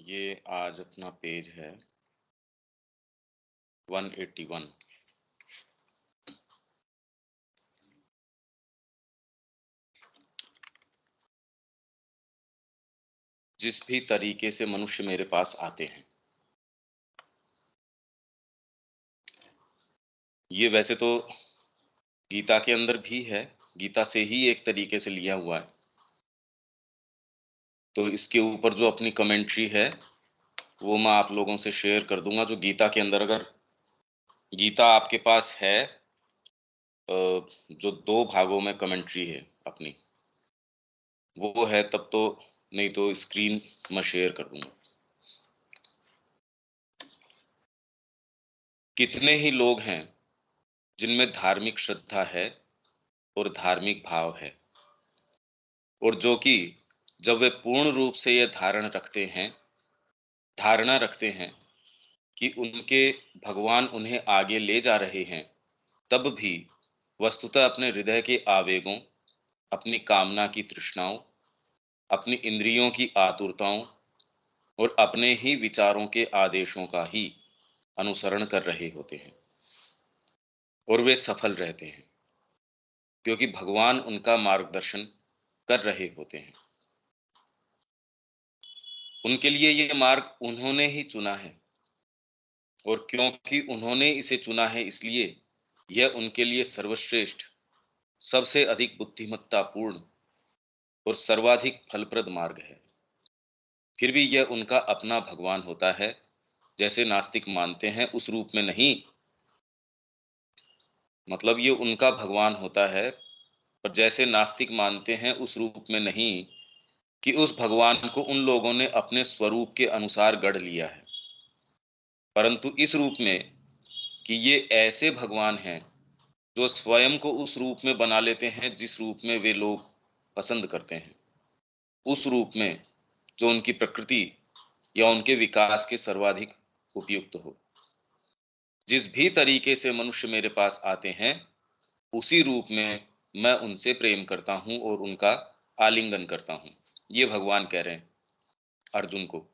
ये आज अपना पेज है 181। जिस भी तरीके से मनुष्य मेरे पास आते हैं, ये वैसे तो गीता के अंदर भी है, गीता से ही एक तरीके से लिया हुआ है। तो इसके ऊपर जो अपनी कमेंट्री है वो मैं आप लोगों से शेयर कर दूंगा। जो गीता के अंदर, अगर गीता आपके पास है, जो दो भागों में कमेंट्री है अपनी, वो है तब तो, नहीं तो स्क्रीन मैं शेयर कर दूंगा। कितने ही लोग हैं जिनमें धार्मिक श्रद्धा है और धार्मिक भाव है, और जो कि जब वे पूर्ण रूप से यह धारणा रखते हैं कि उनके भगवान उन्हें आगे ले जा रहे हैं, तब भी वस्तुतः अपने हृदय के आवेगों, अपनी कामना की तृष्णाओं, अपनी इंद्रियों की आतुरताओं और अपने ही विचारों के आदेशों का ही अनुसरण कर रहे होते हैं, और वे सफल रहते हैं क्योंकि भगवान उनका मार्गदर्शन कर रहे होते हैं। उनके लिए ये मार्ग उन्होंने ही चुना है, और क्योंकि उन्होंने इसे चुना है, इसलिए यह उनके लिए सर्वश्रेष्ठ, सबसे अधिक बुद्धिमत्तापूर्ण और सर्वाधिक फलप्रद मार्ग है। फिर भी यह उनका अपना भगवान होता है, जैसे नास्तिक मानते हैं उस रूप में नहीं। मतलब ये उनका भगवान होता है, पर जैसे नास्तिक मानते हैं उस रूप में नहीं कि उस भगवान को उन लोगों ने अपने स्वरूप के अनुसार गढ़ लिया है, परंतु इस रूप में कि ये ऐसे भगवान हैं जो स्वयं को उस रूप में बना लेते हैं जिस रूप में वे लोग पसंद करते हैं, उस रूप में जो उनकी प्रकृति या उनके विकास के सर्वाधिक उपयुक्त हो। जिस भी तरीके से मनुष्य मेरे पास आते हैं, उसी रूप में मैं उनसे प्रेम करता हूं और उनका आलिंगन करता हूं। ये भगवान कह रहे हैं अर्जुन को।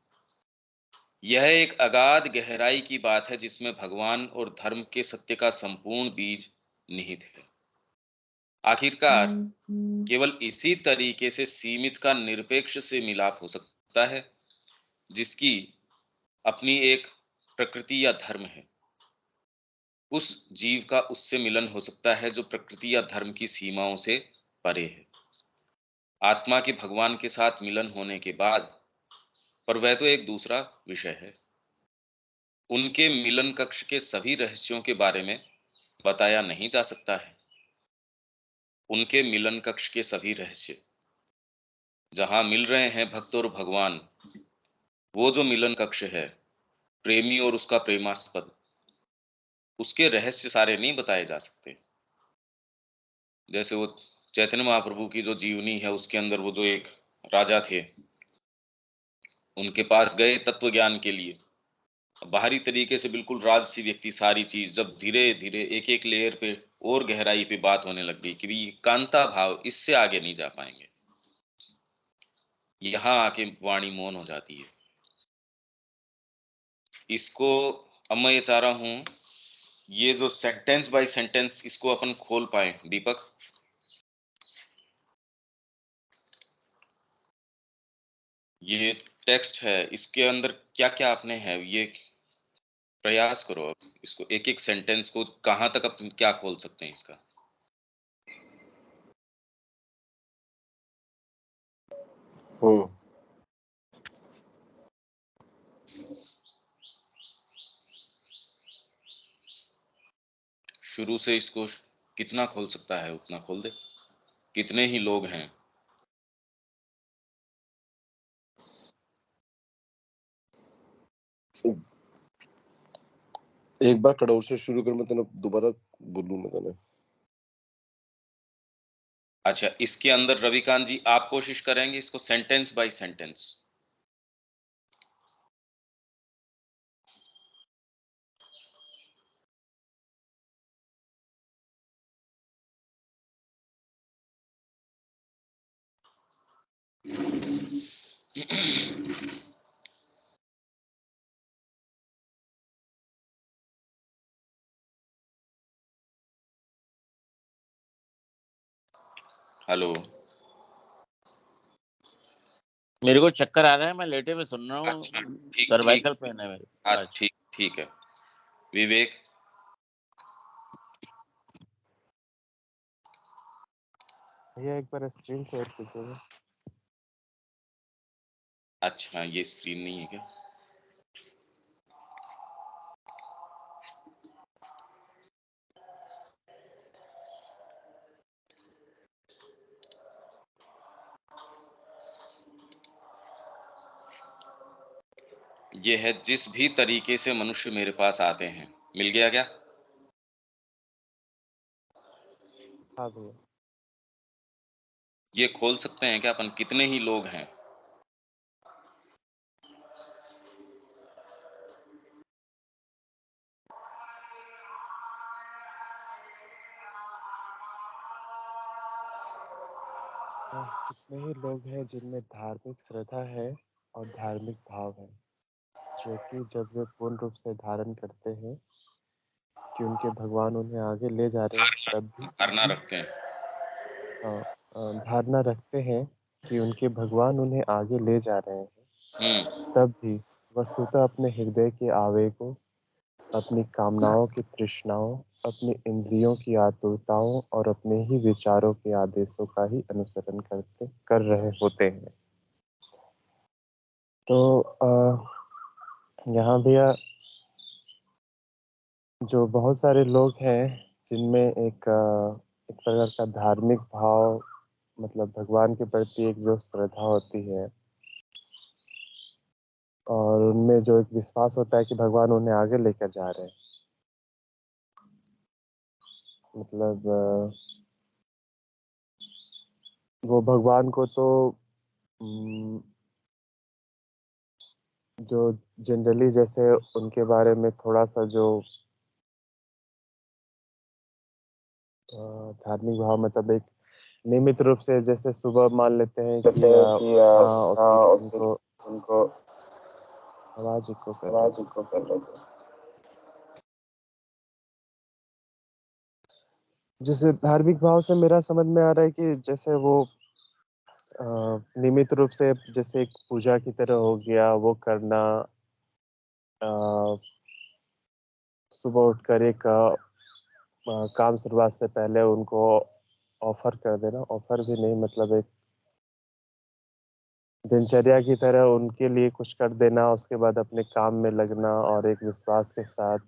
यह एक अगाध गहराई की बात है जिसमें भगवान और धर्म के सत्य का संपूर्ण बीज निहित है। आखिरकार केवल इसी तरीके से सीमित का निरपेक्ष से मिलाप हो सकता है, जिसकी अपनी एक प्रकृति या धर्म है। उस जीव का उससे मिलन हो सकता है जो प्रकृति या धर्म की सीमाओं से परे है। आत्मा के भगवान के साथ मिलन होने के बाद, पर वह तो एक दूसरा विषय है। उनके मिलन कक्ष के सभी रहस्यों के बारे में बताया नहीं जा सकता है। उनके मिलन कक्ष के सभी रहस्य, जहां मिल रहे हैं भक्त और भगवान, वो जो मिलन कक्ष है, प्रेमी और उसका प्रेमास्पद, उसके रहस्य सारे नहीं बताए जा सकते। जैसे वो चैतन्य महाप्रभु की जो जीवनी है, उसके अंदर वो जो एक राजा थे, उनके पास गए तत्व ज्ञान के लिए। बाहरी तरीके से बिल्कुल राजसी व्यक्ति, सारी चीज जब धीरे धीरे एक एक लेयर पे और गहराई पे बात होने लग गई कि भी कांता भाव, इससे आगे नहीं जा पाएंगे, यहाँ आके वाणी मौन हो जाती है। इसको अब मैं ये चाह रहा हूँ, ये जो सेंटेंस बाय सेंटेंस इसको अपन खोल पाए दीपक। ये टेक्स्ट है, इसके अंदर क्या क्या आपने है, ये प्रयास करो। अब इसको एक एक सेंटेंस को कहाँ तक अपन क्या खोल सकते हैं इसका। हम्म। शुरू से इसको कितना खोल सकता है उतना खोल दे। कितने ही लोग हैं। एक बार कड़ौर से शुरू कर, मैं तेने दोबारा बोलूं मैं तेने। अच्छा, इसके अंदर रविकांत जी आप कोशिश करेंगे इसको सेंटेंस बाय सेंटेंस। हेलो। मेरे को चक्कर आ रहा है, मैं लेटे हुए सुन रहा अच्छा, हूँ, ठीक सर्वाइकल पेन है मेरे। हाँ, अच्छा, ठीक ठीक है। विवेक। भैया एक बार स्क्रीन शेयर कीजिएगा। अच्छा, ये स्क्रीन नहीं है क्या? ये है, जिस भी तरीके से मनुष्य मेरे पास आते हैं। मिल गया क्या? हाँ भैया। ये खोल सकते हैं क्या अपन, कितने ही लोग हैं? कितने ही लोग हैं जिनमें धार्मिक श्रद्धा है और धार्मिक भाव है, जो कि जब वे पूर्ण रूप से धारण करते हैं कि उनके भगवान उन्हें आगे ले जा रहे हैं, तब भी धारणा रखते हैं। धारणा रखते हैं कि उनके भगवान उन्हें आगे ले जा रहे हैं, तब भी वस्तुतः अपने हृदय के आवेगों, अपनी कामनाओं की तृष्णाओं, अपनी इंद्रियों की आतुरताओं और अपने ही विचारों के आदेशों का ही अनुसरण कर रहे होते हैं। तो यहाँ भैया जो बहुत सारे लोग हैं जिनमें एक प्रकार का धार्मिक भाव, मतलब भगवान के प्रति एक जो श्रद्धा होती है और उनमें जो एक विश्वास होता है कि भगवान उन्हें आगे लेकर जा रहे हैं, मतलब वो भगवान को तो जो जनरली जैसे उनके बारे में थोड़ा सा जो धार्मिक भाव, मतलब एक नियमित रूप से जैसे सुबह मान लेते हैं कि हाँ ओके उनको आवाज इको कर रहे थे। जैसे धार्मिक भाव से मेरा समझ में आ रहा है कि जैसे वो नियमित रूप से जैसे एक पूजा की तरह हो गया वो करना, सुबह उठकर एक काम शुरुआत से पहले उनको ऑफर कर देना, ऑफर भी नहीं मतलब एक दिनचर्या की तरह उनके लिए कुछ कर देना, उसके बाद अपने काम में लगना और एक विश्वास के साथ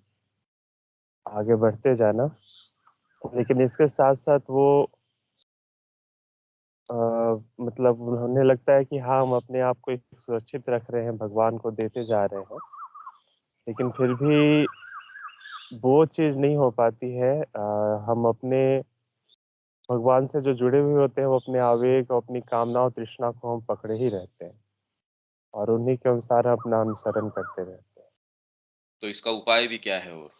आगे बढ़ते जाना। लेकिन इसके साथ साथ वो मतलब उन्हें लगता है कि हाँ हम अपने आप को एक सुरक्षित रख रहे हैं, भगवान को देते जा रहे हैं, लेकिन फिर भी वो चीज़ नहीं हो पाती है। हम अपने भगवान से जो जुड़े हुए होते हैं वो अपने आवेग और अपनी कामना और तृष्णा को हम पकड़े ही रहते हैं और उन्हीं के अनुसार अपना अनुसरण करते रहते हैं। तो इसका उपाय भी क्या है? और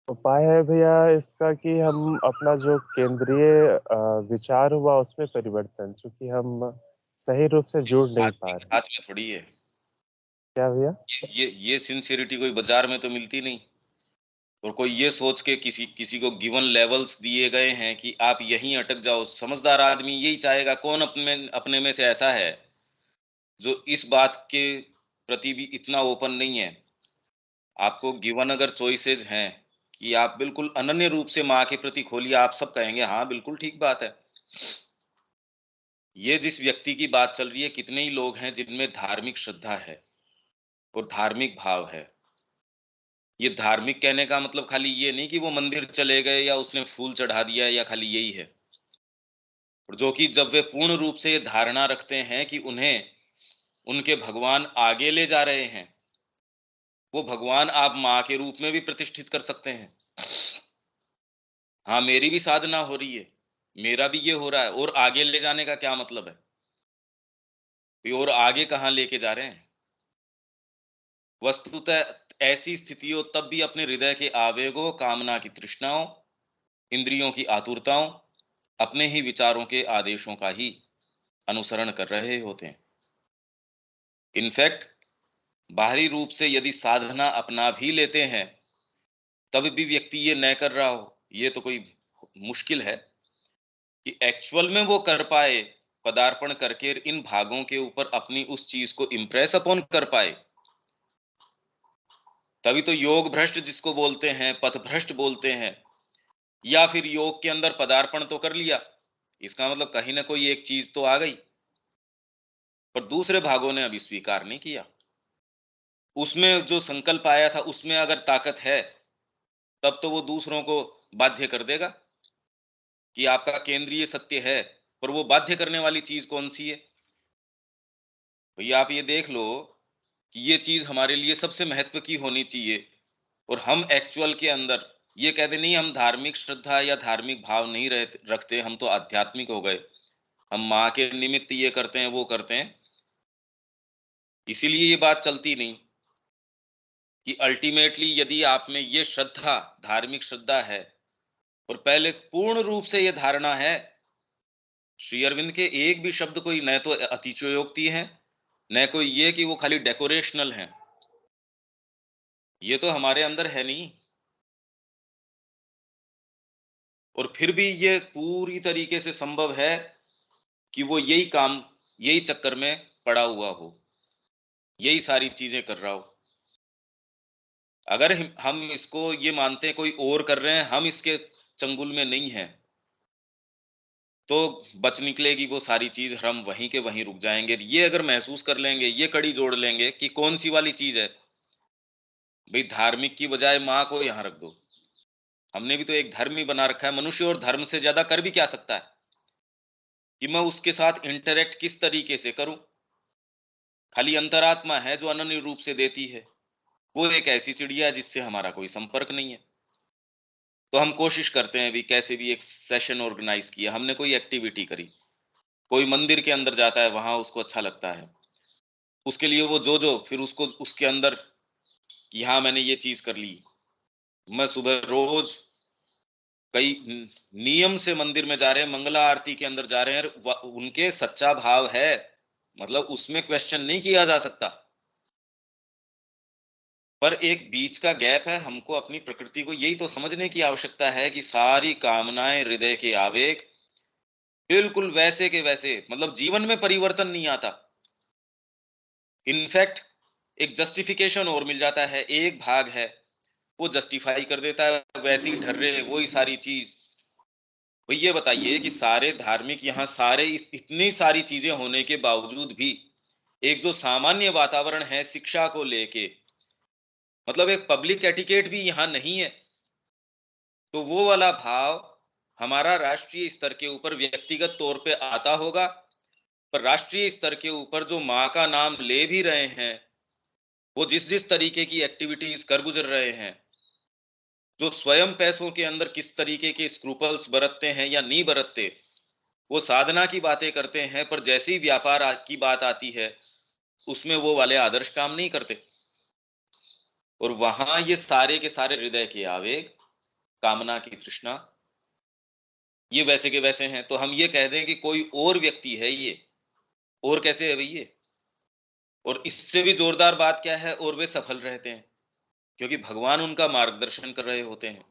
उपाय है भैया इसका कि हम अपना जो केंद्रीय विचार हुआ उसमें परिवर्तन, चूंकि हम सही रूप से जुड़ नहीं आदमी पा के रहे। हाथ में थोड़ी है। क्या भैया? ये सिंसियरिटी कोई बाजार में तो मिलती नहीं। और कोई ये सोच के किसी किसी को गिवन लेवल्स दिए गए हैं कि आप यहीं अटक जाओ। समझदार आदमी यही चाहेगा। कौन अपने अपने में से ऐसा है जो इस बात के प्रति भी इतना ओपन नहीं है? आपको गिवन अगर चॉइसेस हैं कि आप बिल्कुल अनन्य रूप से माँ के प्रति खोलिए, आप सब कहेंगे हाँ बिल्कुल ठीक बात है। ये जिस व्यक्ति की बात चल रही है, कितने ही लोग हैं जिनमें धार्मिक श्रद्धा है और धार्मिक भाव है। ये धार्मिक कहने का मतलब खाली ये नहीं कि वो मंदिर चले गए या उसने फूल चढ़ा दिया या खाली यही है। और जो कि जब वे पूर्ण रूप से ये धारणा रखते हैं कि उन्हें उनके भगवान आगे ले जा रहे हैं, वो भगवान आप माँ के रूप में भी प्रतिष्ठित कर सकते हैं। हाँ, मेरी भी साधना हो रही है, मेरा भी ये हो रहा है, और आगे ले जाने का क्या मतलब है? ये और आगे कहाँ लेके जा रहे हैं? वस्तुतः ऐसी स्थिति हो तब भी अपने हृदय के आवेगों, कामना की तृष्णाओं, इंद्रियों की आतुरताओं, अपने ही विचारों के आदेशों का ही अनुसरण कर रहे होते हैं। इनफैक्ट बाहरी रूप से यदि साधना अपना भी लेते हैं, तब भी व्यक्ति ये न कर रहा हो, ये तो कोई मुश्किल है। कि एक्चुअल में वो कर पाए, पदार्पण करके इन भागों के ऊपर अपनी उस चीज को इम्प्रेस अपॉन कर पाए। तभी तो योग भ्रष्ट जिसको बोलते हैं, पथ भ्रष्ट बोलते हैं। या फिर योग के अंदर पदार्पण तो कर लिया, इसका मतलब कहीं ना कोई एक चीज तो आ गई, पर दूसरे भागों ने अभी स्वीकार नहीं किया। उसमें जो संकल्प आया था उसमें अगर ताकत है, तब तो वो दूसरों को बाध्य कर देगा कि आपका केंद्रीय सत्य है। पर वो बाध्य करने वाली चीज कौन सी है? भैया आप ये देख लो कि ये चीज हमारे लिए सबसे महत्व की होनी चाहिए, और हम एक्चुअल के अंदर ये कहते नहीं हम धार्मिक श्रद्धा या धार्मिक भाव नहीं रखते, हम तो आध्यात्मिक हो गए, हम माँ के निमित्त ये करते हैं वो करते हैं। इसीलिए ये बात चलती नहीं कि अल्टीमेटली यदि आप में ये श्रद्धा, धार्मिक श्रद्धा है, और पहले पूर्ण रूप से ये धारणा है, श्री अरविंद के एक भी शब्द कोई न तो अतिशयोक्ति है, न कोई ये कि वो खाली डेकोरेशनल है, ये तो हमारे अंदर है नहीं। और फिर भी ये पूरी तरीके से संभव है कि वो यही काम, यही चक्कर में पड़ा हुआ हो, यही सारी चीजें कर रहा हो। अगर हम इसको ये मानते हैं कोई और कर रहे हैं, हम इसके चंगुल में नहीं हैं, तो बच निकलेगी वो सारी चीज, हम वहीं के वहीं रुक जाएंगे। ये अगर महसूस कर लेंगे, ये कड़ी जोड़ लेंगे कि कौन सी वाली चीज है, भाई धार्मिक की बजाय माँ को यहां रख दो। हमने भी तो एक धर्म ही बना रखा है मनुष्य, और धर्म से ज्यादा कर भी क्या सकता है कि मैं उसके साथ इंटरेक्ट किस तरीके से करूं। खाली अंतरात्मा है जो अनन्य रूप से देती है, वो एक ऐसी चिड़िया है जिससे हमारा कोई संपर्क नहीं है। तो हम कोशिश करते हैं भी कैसे भी एक सेशन ऑर्गेनाइज किया, हमने कोई एक्टिविटी करी, कोई मंदिर के अंदर जाता है, वहां उसको अच्छा लगता है, उसके लिए वो जो जो फिर उसको उसके अंदर कि हाँ मैंने ये चीज कर ली। मैं सुबह रोज कई नियम से मंदिर में जा रहे हैं, मंगला आरती के अंदर जा रहे हैं, उनके सच्चा भाव है, मतलब उसमें क्वेश्चन नहीं किया जा सकता। पर एक बीच का गैप है, हमको अपनी प्रकृति को यही तो समझने की आवश्यकता है कि सारी कामनाएं, हृदय के आवेग बिल्कुल वैसे के वैसे, मतलब जीवन में परिवर्तन नहीं आता। इनफैक्ट एक जस्टिफिकेशन और मिल जाता है, एक भाग है वो जस्टिफाई कर देता है, वैसे ही ठर्रे वही सारी चीज। भाई ये बताइए कि सारे धार्मिक यहाँ सारे इतनी सारी चीजें होने के बावजूद भी एक जो सामान्य वातावरण है शिक्षा को लेके, मतलब एक पब्लिक एटिकेट भी यहाँ नहीं है। तो वो वाला भाव हमारा राष्ट्रीय स्तर के ऊपर व्यक्तिगत तौर पे आता होगा, पर राष्ट्रीय स्तर के ऊपर जो माँ का नाम ले भी रहे हैं, वो जिस जिस तरीके की एक्टिविटीज कर गुजर रहे हैं, जो स्वयं पैसों के अंदर किस तरीके के स्क्रूपल्स बरतते हैं या नहीं बरतते, वो साधना की बातें करते हैं, पर जैसी व्यापार की बात आती है उसमें वो वाले आदर्श काम नहीं करते। और वहां ये सारे के सारे हृदय के आवेग, कामना की तृष्णा, ये वैसे के वैसे हैं। तो हम ये कह दें कि कोई और व्यक्ति है ये, और कैसे है भैया? और इससे भी जोरदार बात क्या है, और वे सफल रहते हैं क्योंकि भगवान उनका मार्गदर्शन कर रहे होते हैं।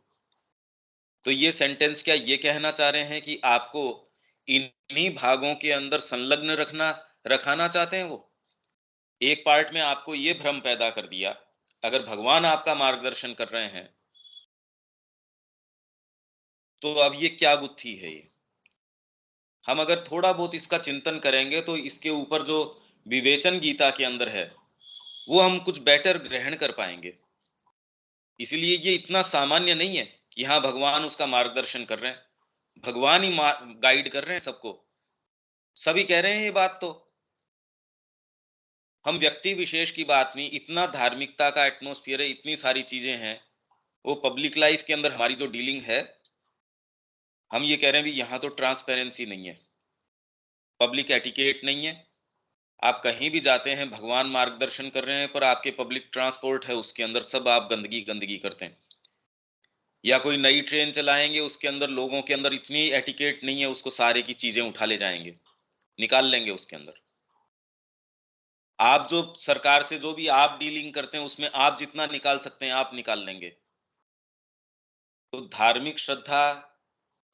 तो ये सेंटेंस क्या ये कहना चाह रहे हैं कि आपको इन्हीं भागों के अंदर संलग्न रखाना चाहते हैं? वो एक पार्ट में आपको ये भ्रम पैदा कर दिया, अगर भगवान आपका मार्गदर्शन कर रहे हैं तो अब ये क्या गुत्थी है ये? हम अगर थोड़ा बहुत इसका चिंतन करेंगे तो इसके ऊपर जो विवेचन गीता के अंदर है वो हम कुछ बेटर ग्रहण कर पाएंगे। इसलिए ये इतना सामान्य नहीं है कि हाँ भगवान उसका मार्गदर्शन कर रहे हैं, भगवान ही गाइड कर रहे हैं सबको, सभी कह रहे हैं ये बात। तो हम व्यक्ति विशेष की बात नहीं, इतना धार्मिकता का एटमोस्फियर है, इतनी सारी चीजें हैं, वो पब्लिक लाइफ के अंदर हमारी जो डीलिंग है, हम ये कह रहे हैं भी यहाँ तो ट्रांसपेरेंसी नहीं है, पब्लिक एटिकेट नहीं है। आप कहीं भी जाते हैं, भगवान मार्गदर्शन कर रहे हैं, पर आपके पब्लिक ट्रांसपोर्ट है उसके अंदर सब आप गंदगी गंदगी करते हैं। या कोई नई ट्रेन चलाएंगे, उसके अंदर लोगों के अंदर इतनी एटिकेट नहीं है, उसको सारे की चीजें उठा ले जाएंगे, निकाल लेंगे उसके अंदर। आप जो सरकार से जो भी आप डीलिंग करते हैं उसमें आप जितना निकाल सकते हैं आप निकाल लेंगे। तो धार्मिक श्रद्धा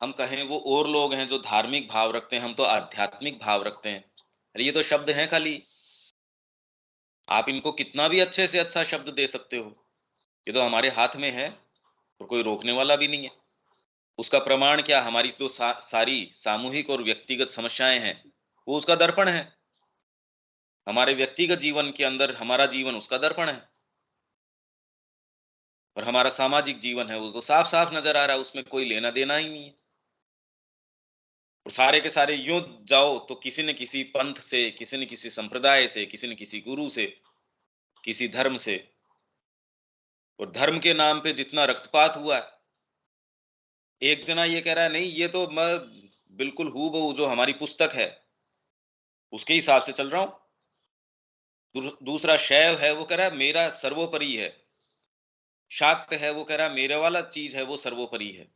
हम कहें वो और लोग हैं जो धार्मिक भाव रखते हैं, हम तो आध्यात्मिक भाव रखते हैं। अरे ये तो शब्द हैं खाली, आप इनको कितना भी अच्छे से अच्छा शब्द दे सकते हो, ये तो हमारे हाथ में है और कोई रोकने वाला भी नहीं है। उसका प्रमाण क्या, हमारी जो सारी सामूहिक और व्यक्तिगत समस्याएं हैं, वो उसका दर्पण है। हमारे व्यक्तिगत जीवन के अंदर हमारा जीवन उसका दर्पण है, और हमारा सामाजिक जीवन है वो तो साफ साफ नजर आ रहा है, उसमें कोई लेना देना ही नहीं है। और सारे के सारे यूं जाओ तो किसी न किसी पंथ से, किसी न किसी संप्रदाय से, किसी न किसी गुरु से, किसी धर्म से, और धर्म के नाम पे जितना रक्तपात हुआ है, एक जना ये कह रहा है नहीं ये तो मैं बिल्कुल हूबहू जो हमारी पुस्तक है उसके हिसाब से चल रहा हूं। दूसरा शैव है, वो कह रहा है मेरा सर्वोपरि है। शाक्त है, वो कह रहा है मेरे वाला चीज है वो सर्वोपरि है।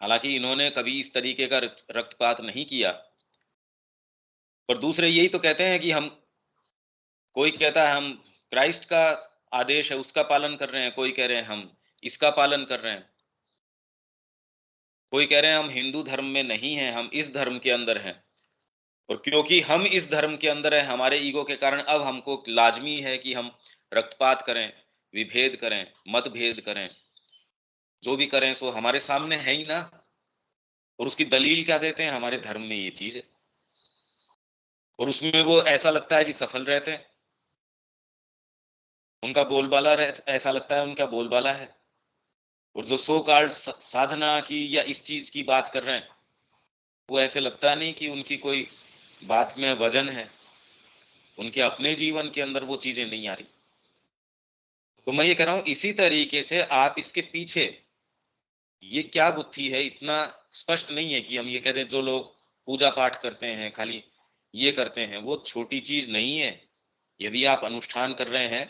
हालांकि इन्होंने कभी इस तरीके का रक्तपात नहीं किया, पर दूसरे यही तो कहते हैं कि हम, कोई कहता है हम क्राइस्ट का आदेश है उसका पालन कर रहे हैं, कोई कह रहे हैं हम इसका पालन कर रहे हैं, कोई कह रहे हैं हम हिंदू धर्म में नहीं हैं, हम इस धर्म के अंदर हैं। और क्योंकि हम इस धर्म के अंदर हैं, हमारे ईगो के कारण अब हमको लाजमी है कि हम रक्तपात करें, विभेद करें, मतभेद करें, जो भी करें सो हमारे सामने है ही ना। और उसकी दलील क्या देते हैं, हमारे धर्म में ये चीज है, और उसमें वो ऐसा लगता है कि सफल रहते हैं, उनका बोलबाला ऐसा लगता है उनका बोलबाला है। और जो सो कॉल्ड साधना की या इस चीज की बात कर रहे हैं, वो ऐसे लगता नहीं कि उनकी कोई बात में वजन है, उनके अपने जीवन के अंदर वो चीजें नहीं आ रही। तो मैं ये कह रहा हूं इसी तरीके से आप इसके पीछे ये क्या गुत्थी है, इतना स्पष्ट नहीं है कि हम ये कह दें जो लोग पूजा पाठ करते हैं खाली ये करते हैं, वो छोटी चीज नहीं है। यदि आप अनुष्ठान कर रहे हैं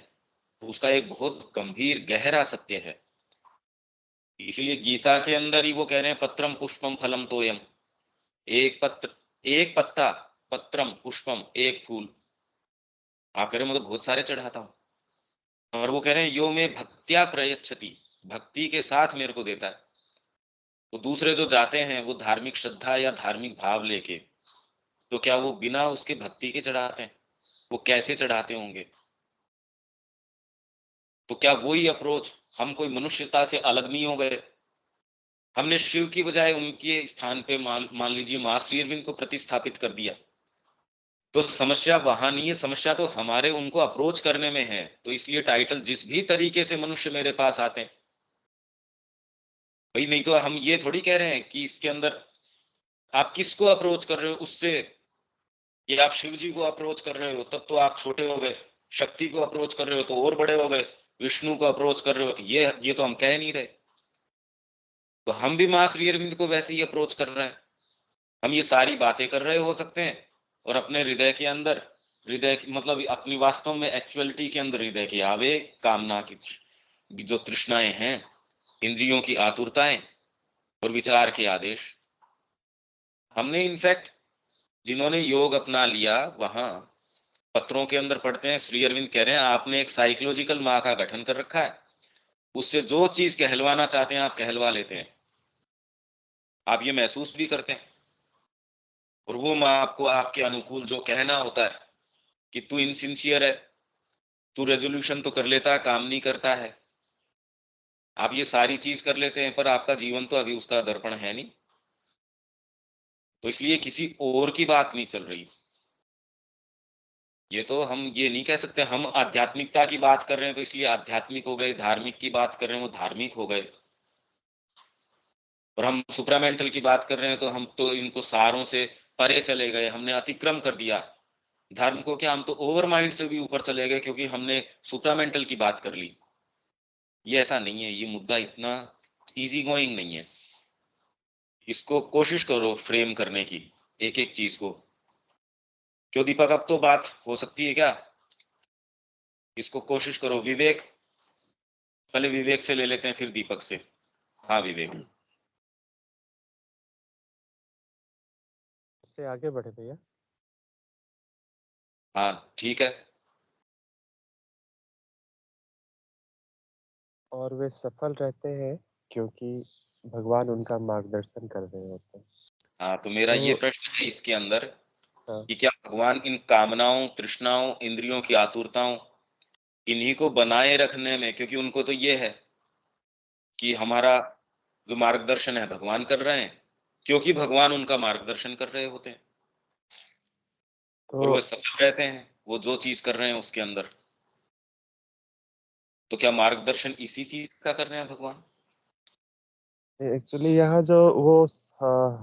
तो उसका एक बहुत गंभीर गहरा सत्य है। इसलिए गीता के अंदर ही वो कह रहे हैं पत्रम पुष्पम फलम तोयम। एक पत्र, एक पत्ता, पत्रम पुष्पम, एक फूल। आप कह रहे हैं मैं तो बहुत सारे चढ़ाता हूं, और वो कह रहे हैं यो में भक्त्या प्रयच्छति, भक्ति के साथ मेरे को देता है। तो दूसरे जो जाते हैं वो धार्मिक श्रद्धा या धार्मिक भाव लेके, तो क्या वो बिना उसके भक्ति के चढ़ाते हैं? वो कैसे चढ़ाते होंगे? तो क्या वही अप्रोच, हम कोई मनुष्यता से अलग नहीं हो गए? हमने शिव की बजाय उनके स्थान पे मान लीजिए मां श्री अरविंद को प्रतिस्थापित कर दिया। तो समस्या वहां नहीं है, समस्या तो हमारे उनको अप्रोच करने में है। तो इसलिए टाइटल जिस भी तरीके से मनुष्य मेरे पास आते हैं भाई, नहीं तो हम ये थोड़ी कह रहे हैं कि इसके अंदर आप किसको अप्रोच कर रहे हो उससे, कि आप शिव जी को अप्रोच कर रहे हो तब तो आप छोटे हो गए, शक्ति को अप्रोच कर रहे हो तो और बड़े हो गए, विष्णु को अप्रोच कर रहे हो, ये तो हम कह नहीं रहे। तो हम भी मां श्री अरविंद को वैसे ही अप्रोच कर रहे हैं। हम ये सारी बातें कर रहे हो सकते हैं, और अपने हृदय के अंदर, हृदय मतलब अपनी वास्तव में एक्चुअलिटी के अंदर हृदय के आवेग, कामना की जो तृष्णाएं हैं, इंद्रियों की आतुरताएं और विचार के आदेश, हमने इनफैक्ट जिन्होंने योग अपना लिया वहां पत्रों के अंदर पढ़ते हैं श्री अरविंद कह रहे हैं आपने एक साइकोलॉजिकल माँ का गठन कर रखा है, उससे जो चीज कहलवाना चाहते हैं आप कहलवा लेते हैं, आप ये महसूस भी करते हैं। और वो माँ आपको आपके अनुकूल जो कहना होता है कि तू इनसिंसियर है, तू रेजोल्यूशन तो कर लेता है, काम नहीं करता है, आप ये सारी चीज कर लेते हैं पर आपका जीवन तो अभी उसका दर्पण है नहीं। तो इसलिए किसी और की बात नहीं चल रही। ये तो हम ये नहीं कह सकते हम आध्यात्मिकता की बात कर रहे हैं तो इसलिए आध्यात्मिक हो गए, धार्मिक की बात कर रहे हैं वो धार्मिक हो गए, और हम सुप्रामेंटल की बात कर रहे हैं तो हम तो इनको सारों से परे चले गए, हमने अतिक्रम कर दिया धर्म को। क्या हम तो ओवर माइंड से भी ऊपर चले गए क्योंकि हमने सुप्रामेंटल की बात कर ली। ये ऐसा नहीं है, ये मुद्दा इतना इजी गोइंग नहीं है। इसको कोशिश करो फ्रेम करने की, एक एक चीज को। क्यों दीपक, अब तो बात हो सकती है क्या? इसको कोशिश करो। विवेक, पहले विवेक से ले लेते हैं फिर दीपक से। हाँ विवेक। इससे आगे बढ़े भैया। हाँ ठीक है। और वे सफल रहते हैं क्योंकि भगवान उनका मार्गदर्शन कर रहे होते हैं। हाँ, तो मेरा ये तो प्रश्न है इसके अंदर हाँ, कि क्या भगवान इन कामनाओं, तृष्णाओं, इंद्रियों की आतुरताओं, इन्हीं को बनाए रखने में, क्योंकि उनको तो ये है कि हमारा जो मार्गदर्शन है भगवान कर रहे हैं, क्योंकि भगवान उनका मार्गदर्शन कर रहे होते हैं और तो वो सफल रहते हैं, वो जो चीज कर रहे हैं उसके अंदर। तो क्या मार्गदर्शन इसी चीज का कर रहे हैं भगवान? एक्चुअली यहाँ जो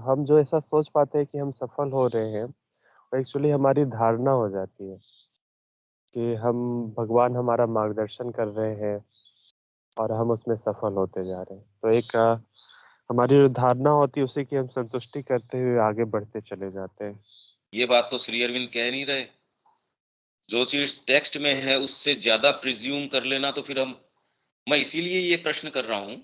हम जो ऐसा सोच पाते हैं कि हम सफल हो रहे हैं, वो एक्चुअली हमारी धारणा हो जाती है कि हम भगवान हमारा मार्गदर्शन कर रहे हैं और हम उसमें सफल होते जा रहे हैं। तो एक हमारी जो धारणा होती है उसी की हम संतुष्टि करते हुए आगे बढ़ते चले जाते हैं। ये बात तो श्री अरविंद कह नहीं रहे। जो चीज टेक्स्ट में है उससे ज्यादा प्रिज्यूम कर लेना, तो फिर हम, मैं इसीलिए ये प्रश्न कर रहा हूं।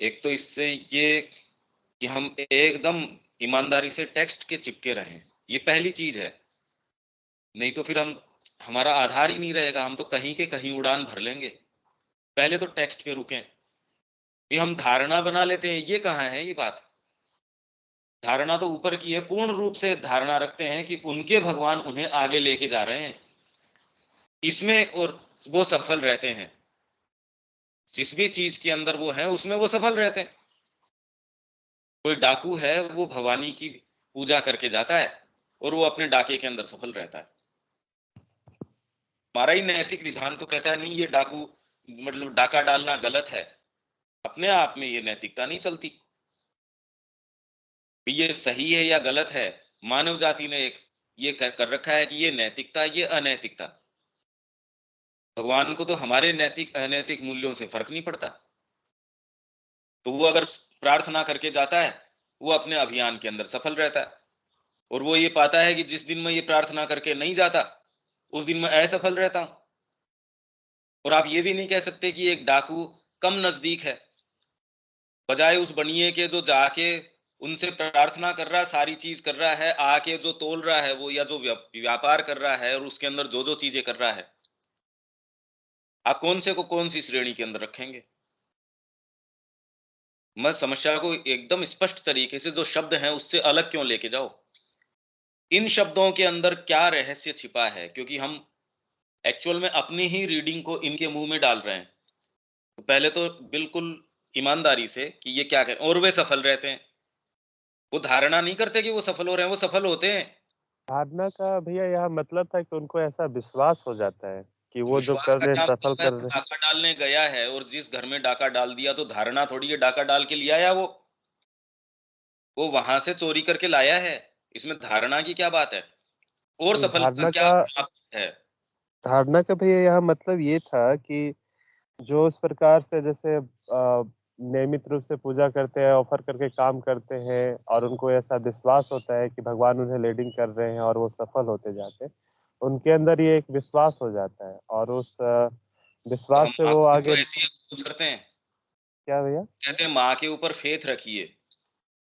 एक तो इससे ये कि हम एकदम ईमानदारी से टेक्स्ट के चिपके रहें, ये पहली चीज है। नहीं तो फिर हम, हमारा आधार ही नहीं रहेगा, हम तो कहीं के कहीं उड़ान भर लेंगे। पहले तो टेक्स्ट पे रुकें। ये हम धारणा बना लेते हैं, ये कहाँ है ये बात? धारणा तो ऊपर की है, पूर्ण रूप से धारणा रखते हैं कि उनके भगवान उन्हें आगे लेके जा रहे हैं इसमें, और वो सफल रहते हैं। जिस भी चीज के अंदर वो है उसमें वो सफल रहते हैं। कोई डाकू है, वो भवानी की पूजा करके जाता है और वो अपने डाके के अंदर सफल रहता है। हमारा ही नैतिक विधान तो कहता है नहीं, ये डाकू, मतलब डाका डालना गलत है। अपने आप में ये नैतिकता नहीं चलती। ये सही है या गलत है, मानव जाति ने एक ये कर रखा है कि ये नैतिकता, ये अनैतिकता। भगवान को तो हमारे नैतिक अनैतिक मूल्यों से फर्क नहीं पड़ता। तो वो अगर प्रार्थना करके जाता है, वो अपने अभियान के अंदर सफल रहता है। और वो ये पाता है कि जिस दिन मैं ये प्रार्थना करके नहीं जाता, उस दिन मैं असफल रहता हूं। और आप ये भी नहीं कह सकते कि एक डाकू कम नजदीक है, बजाय उस बनिए के जो जाके उनसे प्रार्थना कर रहा है, सारी चीज कर रहा है, आके जो तोल रहा है वो, या जो व्यापार कर रहा है और उसके अंदर जो जो चीजें कर रहा है, आप कौन से को कौन सी श्रेणी के अंदर रखेंगे? मैं समस्या को एकदम स्पष्ट तरीके से, जो शब्द हैं उससे अलग क्यों लेके जाओ। इन शब्दों के अंदर क्या रहस्य छिपा है, क्योंकि हम एक्चुअल में अपनी ही रीडिंग को इनके मुंह में डाल रहे हैं। तो पहले तो बिल्कुल ईमानदारी से कि ये क्या करें, और वे सफल रहते हैं। वो धारणा नहीं करते कि वो सफल हो रहे हैं, वो सफल होते हैं। साधना का भैया यहाँ मतलब था कि उनको ऐसा विश्वास हो जाता है कि वो जो विश्वास कर का रहे हैं क्या सफल मतलब है? कर वो रहे हैं। डाका डालने गया है और जिस घर में डाका डाल दिया, तो धारणा थोड़ी है डाका डाल के लिया, या वो वहां से चोरी करके लाया है। इसमें धारणा की क्या बात है? और नहीं, सफलता क्या है? धारणा का भैया यहाँ मतलब ये था कि जो उस प्रकार से जैसे नियमित रूप से पूजा करते हैं, ऑफर करके काम करते हैं और उनको ऐसा विश्वास होता है कि भगवान उन्हें लीडिंग कर रहे हैं और वो सफल होते जाते हैं, उनके अंदर ये एक विश्वास हो जाता है और उस तो हम विश्वास से माँ वो को भी तो आगे। ऐसी अप्रोच करते हैं। क्या भैया? कहते हैं माँ के ऊपर फेथ रखिए।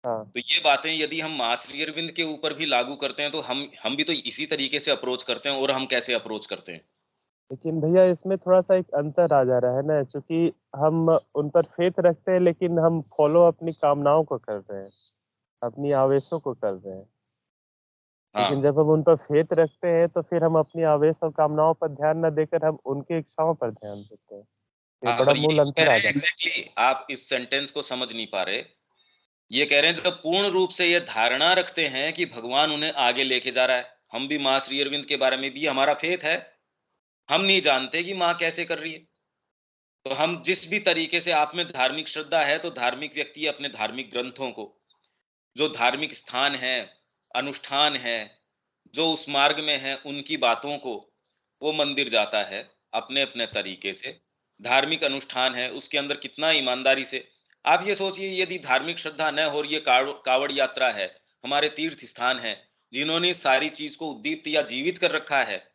हाँ, तो ये बातें यदि हम माँ श्री अरविंद के ऊपर भी लागू करते हैं, तो हम भी तो इसी तरीके से अप्रोच करते हैं। और हम कैसे अप्रोच करते हैं? लेकिन भैया इसमें थोड़ा सा एक अंतर आ जा रहा है ना, क्योंकि हम उन पर फेथ रखते हैं लेकिन हम फॉलो अपनी कामनाओं को कर रहे हैं, अपनी आवेशों को कर रहे हैं। लेकिन हाँ, जब हम उन पर फेथ रखते हैं तो फिर हम अपनी आवेश और कामनाओं पर ध्यान न देकर हम उनकी इच्छाओं पर ध्यान देते हैं। ये हाँ, बड़ा पर मूल यही तो कह अंतर आ रहे हैं जाता एग्जैक्टली। आप इस सेंटेंस को समझ नहीं पा रहे। ये कह रहे हैं जब पूर्ण रूप से ये धारणा रखते हैं कि भगवान उन्हें आगे लेके जा रहा है। हम भी माँ श्री अरविंद के बारे में भी हमारा फेथ है। हम नहीं जानते कि माँ कैसे कर रही है। तो हम जिस भी तरीके से, आप में धार्मिक श्रद्धा है तो धार्मिक व्यक्ति अपने धार्मिक ग्रंथों को, जो धार्मिक स्थान है, अनुष्ठान है, जो उस मार्ग में है, उनकी बातों को, वो मंदिर जाता है अपने अपने तरीके से। धार्मिक अनुष्ठान है, उसके अंदर कितना ईमानदारी से। आप ये सोचिए, यदि धार्मिक श्रद्धा न हो और ये कावड़ यात्रा है, हमारे तीर्थ स्थान है, जिन्होंने सारी चीज को उद्दीप्त या जीवित कर रखा है,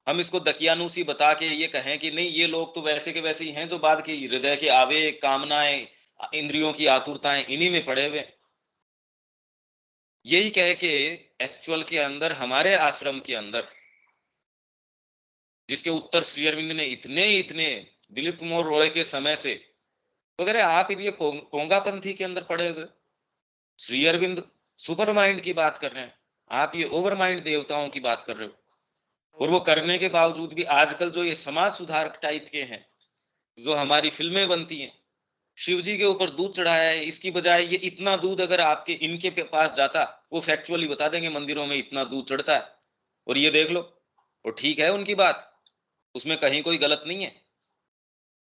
हम इसको दकियानूसी बता के ये कहें कि नहीं, ये लोग तो वैसे के वैसे ही हैं, जो बाद के हृदय के आवेग, कामनाएं, इंद्रियों की आतुरताएं इन्हीं में पड़े हुए। यही कह के एक्चुअल के अंदर, हमारे आश्रम के अंदर, जिसके उत्तर श्री अरविंद ने इतने इतने, दिलीप कुमार रॉय के समय से तो कह रहे आप ये पोंगापंथी के अंदर पड़े हुए। श्री अरविंद सुपर माइंड की बात कर रहे हैं, आप ये ओवर माइंड देवताओं की बात कर रहे हो। और वो करने के बावजूद भी आजकल जो ये समाज सुधारक टाइप के हैं, जो हमारी फिल्में बनती हैं, शिव जी के ऊपर दूध चढ़ाया है, इसकी बजाय ये इतना दूध अगर आपके इनके पास जाता, वो फैक्चुअली बता देंगे मंदिरों में इतना दूध चढ़ता है, और ये देख लो। और ठीक है उनकी बात, उसमें कहीं कोई गलत नहीं है।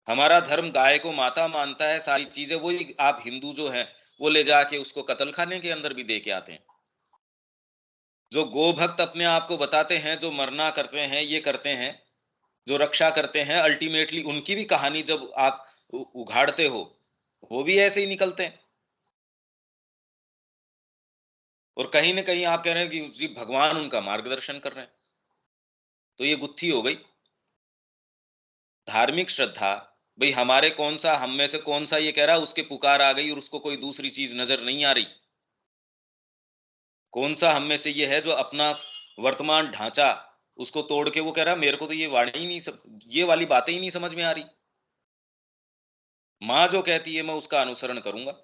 हमारा धर्म गाय को माता मानता है, सारी चीजें। वही आप हिंदू जो है वो ले जाके उसको कत्ल खाने के अंदर भी दे के आते हैं। जो गो भक्त अपने आप को बताते हैं, जो मरना करते हैं, ये करते हैं, जो रक्षा करते हैं, अल्टीमेटली उनकी भी कहानी जब आप उघाड़ते हो, वो भी ऐसे ही निकलते हैं। और कहीं ना कहीं आप कह रहे हैं कि जी भगवान उनका मार्गदर्शन कर रहे हैं, तो ये गुत्थी हो गई। धार्मिक श्रद्धा, भाई हमारे कौन सा, हम में से कौन सा ये कह रहा है उसके पुकार आ गई और उसको कोई दूसरी चीज नजर नहीं आ रही। कौन सा हम में से ये है जो अपना वर्तमान ढांचा उसको तोड़ के वो कह रहा है मेरे को तो ये वाणी ही नहीं ये वाली बातें ही नहीं समझ में आ रही। माँ जो कहती है मैं उसका अनुसरण करूंगा।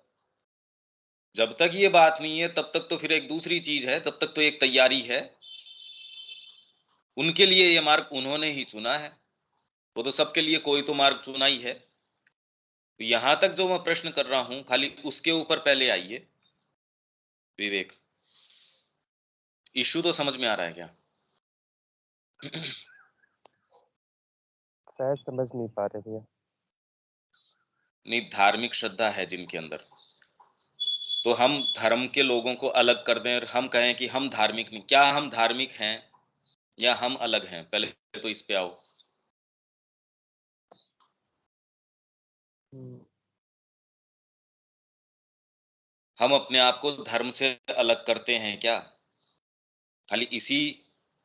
जब तक ये बात नहीं है तब तक तो फिर एक दूसरी चीज है, तब तक तो एक तैयारी है। उनके लिए ये मार्ग उन्होंने ही चुना है, वो तो सबके लिए कोई तो मार्ग चुना ही है। तो यहां तक जो मैं प्रश्न कर रहा हूं, खाली उसके ऊपर पहले आइए। विवेक, इश्यू तो समझ में आ रहा है क्या? शायद समझ नहीं पा रहे भैया। नहीं, धार्मिक श्रद्धा है जिनके अंदर, तो हम धर्म के लोगों को अलग कर दें और हम कहें कि हम धार्मिक नहीं। क्या हम धार्मिक हैं या हम अलग हैं? पहले तो इस पे आओ। हम्म, हम अपने आप को धर्म से अलग करते हैं क्या? खाली इसी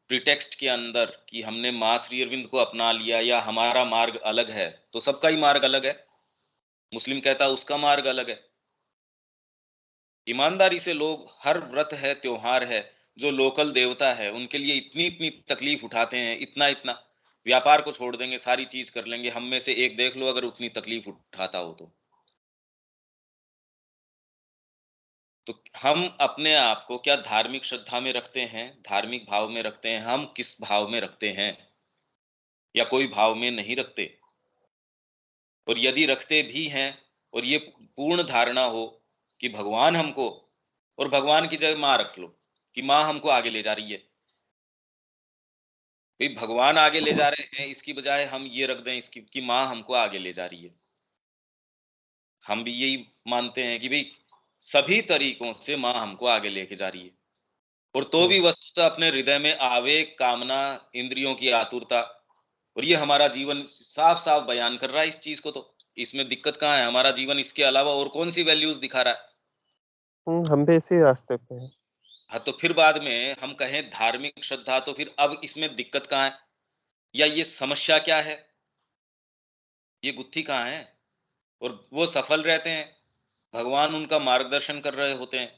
प्रिटेक्स्ट के अंदर कि हमने माँ श्री अरविंद को अपना लिया या हमारा मार्ग अलग है, तो सबका ही मार्ग अलग है। मुस्लिम कहता उसका मार्ग अलग है। ईमानदारी से लोग हर व्रत है, त्योहार है, जो लोकल देवता है उनके लिए इतनी इतनी तकलीफ उठाते हैं, इतना इतना। व्यापार को छोड़ देंगे, सारी चीज कर लेंगे। हम में से एक देख लो अगर उतनी तकलीफ उठाता हो तो हम अपने आप को क्या धार्मिक श्रद्धा में रखते हैं, धार्मिक भाव में रखते हैं? हम किस भाव में रखते हैं, या कोई भाव में नहीं रखते? और यदि रखते भी हैं और ये पूर्ण धारणा हो कि भगवान हमको, और भगवान की जगह माँ रख लो कि माँ हमको आगे ले जा रही है, भाई भगवान आगे ले जा रहे हैं, इसकी बजाय हम ये रख दें इसकी कि माँ हमको आगे ले जा रही है। हम भी यही मानते हैं कि भाई सभी तरीकों से माँ हमको आगे लेके जा रही है। और तो भी वस्तुतः अपने हृदय में आवेग, कामना, इंद्रियों की आतुरता, और ये हमारा जीवन साफ साफ बयान कर रहा है इस चीज को। तो इसमें दिक्कत कहाँ है? हमारा जीवन इसके अलावा और कौन सी वैल्यूज दिखा रहा है? हम भी इसी रास्ते पे हैं। हाँ, तो फिर बाद में हम कहें धार्मिक श्रद्धा, तो फिर अब इसमें दिक्कत कहाँ है, या ये समस्या क्या है, ये गुत्थी कहाँ है? और वो सफल रहते हैं, भगवान उनका मार्गदर्शन कर रहे होते हैं,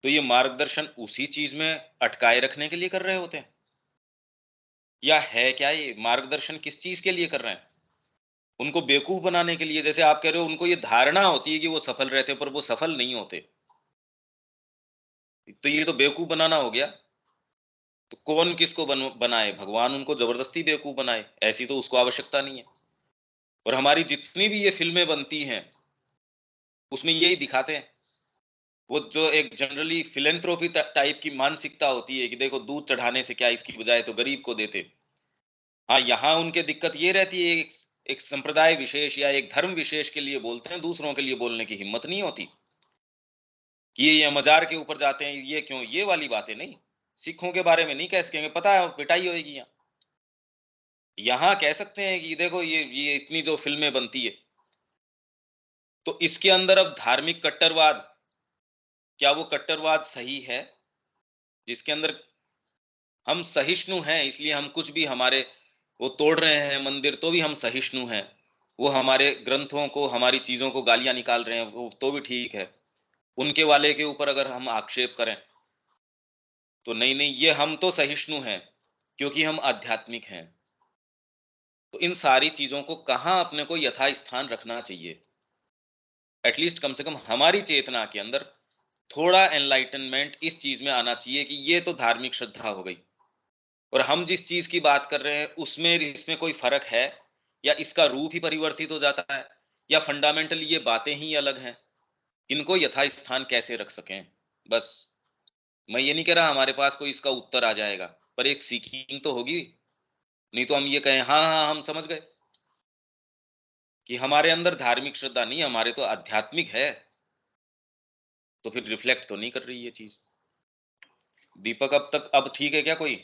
तो ये मार्गदर्शन उसी चीज में अटकाए रखने के लिए कर रहे होते हैं, या है क्या ये मार्गदर्शन किस चीज के लिए कर रहे हैं? उनको बेवकूफ बनाने के लिए। जैसे आप कह रहे हो उनको ये धारणा होती है कि वो सफल रहते हैं, पर वो सफल नहीं होते, तो ये तो बेवकूफ बनाना हो गया। तो कौन किसको बनाए? भगवान उनको जबरदस्ती बेवकूफ बनाए? ऐसी तो उसको आवश्यकता नहीं है। और हमारी जितनी भी ये फिल्में बनती हैं उसमें यही दिखाते हैं। वो जो एक जनरली फिलेंथ्रोपी टाइप की मानसिकता होती है कि देखो दूध चढ़ाने से क्या, इसकी बजाय तो गरीब को देते। हाँ, यहाँ उनके दिक्कत ये रहती है, एक संप्रदाय विशेष या एक धर्म विशेष के लिए बोलते हैं, दूसरों के लिए बोलने की हिम्मत नहीं होती कि ये मजार के ऊपर जाते हैं, ये क्यों, ये वाली बातें नहीं। सिखों के बारे में नहीं कह सकेंगे, पता है पिटाई होगी यहाँ। यहाँ कह सकते हैं कि देखो ये इतनी जो फिल्में बनती है, तो इसके अंदर अब धार्मिक कट्टरवाद, क्या वो कट्टरवाद सही है? जिसके अंदर हम सहिष्णु हैं, इसलिए हम कुछ भी, हमारे वो तोड़ रहे हैं मंदिर तो भी हम सहिष्णु हैं, वो हमारे ग्रंथों को, हमारी चीजों को गालियां निकाल रहे हैं, वो तो भी ठीक है। उनके वाले के ऊपर अगर हम आक्षेप करें तो नहीं नहीं, ये हम तो सहिष्णु हैं क्योंकि हम आध्यात्मिक हैं। तो इन सारी चीजों को कहाँ अपने को यथास्थान रखना चाहिए? एटलीस्ट कम से कम हमारी चेतना के अंदर थोड़ा एनलाइटनमेंट इस चीज में आना चाहिए कि ये तो धार्मिक श्रद्धा हो गई, और हम जिस चीज की बात कर रहे हैं उसमें इसमें कोई फर्क है, या इसका रूप ही परिवर्तित हो जाता है, या फंडामेंटली ये बातें ही अलग हैं, इनको यथास्थान कैसे रख सकें। बस मैं ये नहीं कह रहा हमारे पास कोई इसका उत्तर आ जाएगा, पर एक सीखिंग तो होगी। नहीं तो हम ये कहें हाँ हाँ हम समझ गए कि हमारे अंदर धार्मिक श्रद्धा नहीं, हमारे तो आध्यात्मिक है, तो फिर रिफ्लेक्ट तो नहीं कर रही ये चीज। दीपक अब ठीक है क्या कोई?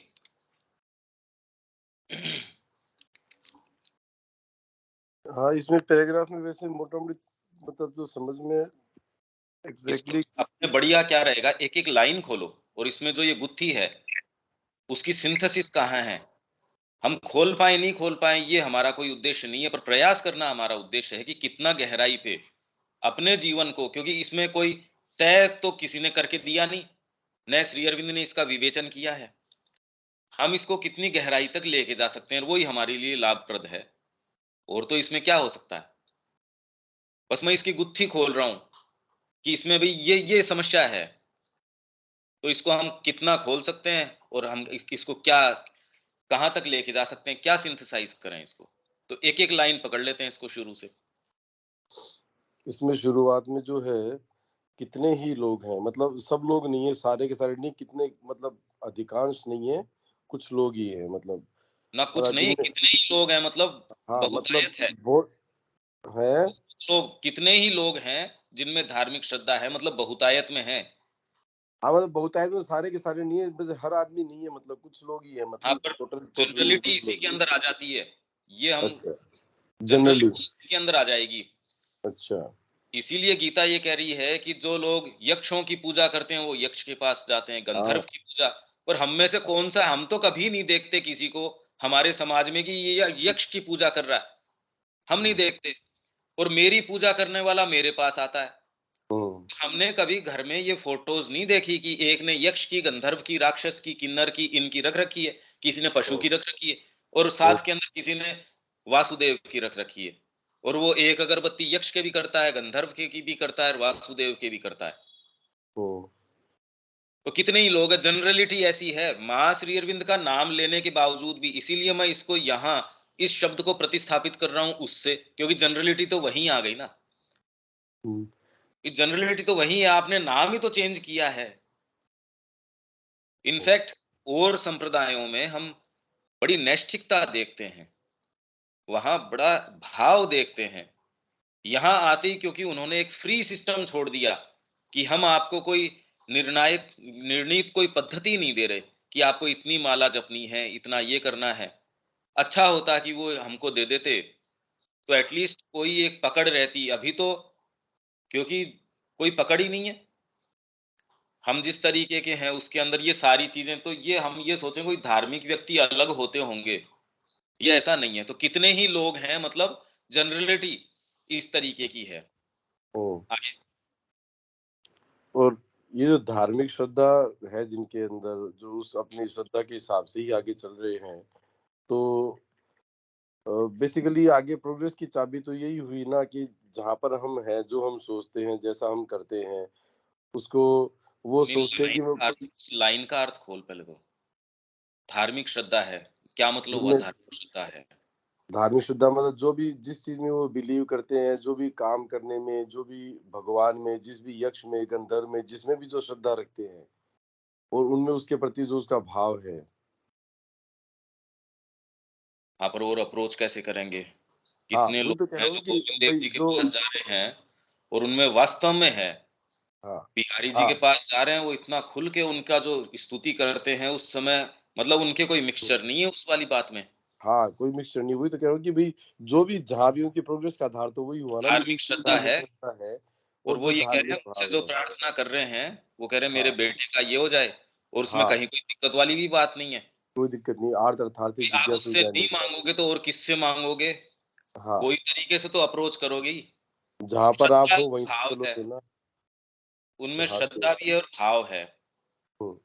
हाँ, इसमें पैराग्राफ में वैसे मोटा मोटी मतलब जो समझ में एग्जैक्टली अपने बढ़िया क्या रहेगा, एक एक लाइन खोलो और इसमें जो ये गुत्थी है उसकी सिंथेसिस कहाँ है। हम खोल पाए नहीं खोल पाए ये हमारा कोई उद्देश्य नहीं है, पर प्रयास करना हमारा उद्देश्य है कि कितना गहराई पे अपने जीवन को, क्योंकि इसमें कोई तय तो किसी ने करके दिया नहीं, न श्री अरविंद ने इसका विवेचन किया है, हम इसको कितनी गहराई तक लेके जा सकते हैं, वही हमारे लिए लाभप्रद है। और तो इसमें क्या हो सकता है, बस मैं इसकी गुत्थी खोल रहा हूं कि इसमें भी ये समस्या है, तो इसको हम कितना खोल सकते हैं और हम इसको क्या कहां तक लेके जा सकते हैं, क्या सिंथेसाइज करें इसको। तो एक एक लाइन पकड़ लेते हैं इसको शुरू से। इसमें शुरुआत में जो है कितने ही लोग हैं, मतलब सब लोग नहीं है, सारे के सारे नहीं, कितने मतलब अधिकांश नहीं है, कुछ लोग ही है मतलब। ना कुछ नहीं, जिनमें कितने ही लोग हैं, मतलब हाँ मतलब बहुतायत है। वो है। लोग कितने ही लोग हैं जिनमें धार्मिक श्रद्धा है, मतलब बहुतायत में है। हाँ मतलब बहुतायत में सारे के सारे नहीं है, बस हर आदमी नहीं है, मतलब कुछ लोग ही है, हाँ, मतलब पर टोटल टोटल नहीं, जनरलिटी कुछ इसी लोग के ही अंदर आ जाती है। ये है। हम अच्छा, जनरली। जनरलिटी इसी के अंदर आ जाएगी। अच्छा। इसीलिए गीता ये कह रही है कि जो लोग यक्षों की पूजा करते हैं वो यक्ष के पास जाते हैं, गंधर्व हाँ। की पूजा। और हम में से कौन सा, हम तो कभी नहीं देखते किसी को हमारे समाज में कि ये यक्ष की पूजा कर रहा है, हम नहीं देखते। और मेरी पूजा करने वाला मेरे पास आता है। हम्म। हमने कभी घर में ये फोटोज नहीं देखी कि एक ने यक्ष की, गंधर्व की, राक्षस की, किन्नर की, इनकी रख रखी है, किसी ने पशु की रख रखी है, और हम्म। साथ के अंदर किसी ने वासुदेव की रख रखी है। और वो एक अगरबत्ती यक्ष के भी करता है, गंधर्व के की भी करता है, और वासुदेव के भी करता है। हम्म। तो कितने ही लोग हैं, जनरलिटी ऐसी है। मां श्री अरविंद का नाम लेने के बावजूद भी, इसीलिए मैं इसको यहाँ इस शब्द को प्रतिस्थापित कर रहा हूं उससे, क्योंकि जनरलिटी तो वहीं आ गई ना। हम्म। जनरलिटी तो वहीं है, आपने नाम ही तो चेंज किया है। इनफैक्ट और संप्रदायों में हम बड़ी नैष्ठिकता देखते हैं, वहां बड़ा भाव देखते हैं। यहां आते ही क्योंकि उन्होंने एक फ्री सिस्टम छोड़ दिया कि हम आपको कोई निर्णित कोई पद्धति नहीं दे रहे कि आपको इतनी माला जपनी है, इतना ये करना है। अच्छा होता कि वो हमको दे देते, तो एटलीस्ट कोई एक पकड़ रहती। अभी तो क्योंकि कोई पकड़ ही नहीं है, हम जिस तरीके के हैं उसके अंदर ये सारी चीजें, तो ये हम ये सोचें कोई धार्मिक व्यक्ति अलग होते होंगे, ये ऐसा नहीं है। तो कितने ही लोग हैं, मतलब जनरलिटी इस तरीके की है। हम्म। आगे और ये जो धार्मिक श्रद्धा है जिनके अंदर, जो उस अपनी श्रद्धा के हिसाब से ही आगे चल रहे हैं, तो बेसिकली आगे प्रोग्रेस की चाबी तो यही हुई ना कि जहाँ पर हम हैं, जो हम सोचते हैं, जैसा हम करते हैं, उसको वो नहीं, सोचते हैं कि वो लाइन का अर्थ खोल पहले तो। धार्मिक श्रद्धा है, क्या मतलब हुआ जिनमें धार्मिक श्रद्धा है? धार्मिक श्रद्धा मतलब जो भी जिस चीज में वो बिलीव करते हैं, जो भी काम करने में, जो भी भगवान में, जिस भी यक्ष में, गंधर्व में, जिसमें भी जो श्रद्धा रखते हैं, और उनमें उसके प्रति जो उसका भाव है। हाँ, पर और अप्रोच कैसे करेंगे? हाँ, कितने वही तो लोग कह हैं रहा जो हूँ कि गोविंद देव भाई जी के जो पास जा रहे हैं और उनमें वास्तव में है। हाँ। बिहारी जी हाँ। के पास जा रहे हैं, वो इतना खुल के उनका जो स्तुति करते हैं उस समय, मतलब उनके कोई मिक्सचर नहीं है उस वाली बात में। हाँ, कोई मिक्सचर नहीं। वही तो कह रहा हूँ कि भाई जो भी जहाँ भी उनकी प्रोग्रेस का आधार तो वही हुआ ना कि भाई धार्मिक कोई श्रद्धा जो है, श्रद्धा है और और वो जो ये कह रहे धार्मिक हैं मुझसे भाव जो है। प्रार्थना कर रहे हैं, वो कह रहे हैं मेरे हाँ। बेटे का ये हो जाए, और उसमें हाँ, कहीं कोई दिक्कत वाली भी बात नहीं है। कोई दिक्कत नहीं, आर्थ अर्थार्थी कि आप जिज्ञासु उससे नहीं जाने। मांगोगे तो और किससे मांगोगे? हाँ, कोई तरीके से तो अप्रोच करोगे ही। जहाँ पर आप श्रद्धा हो और वहीं से भाव है, चलोगे ना। उनमें जहाँ से श्रद्धा भी है और भाव है। हम्म।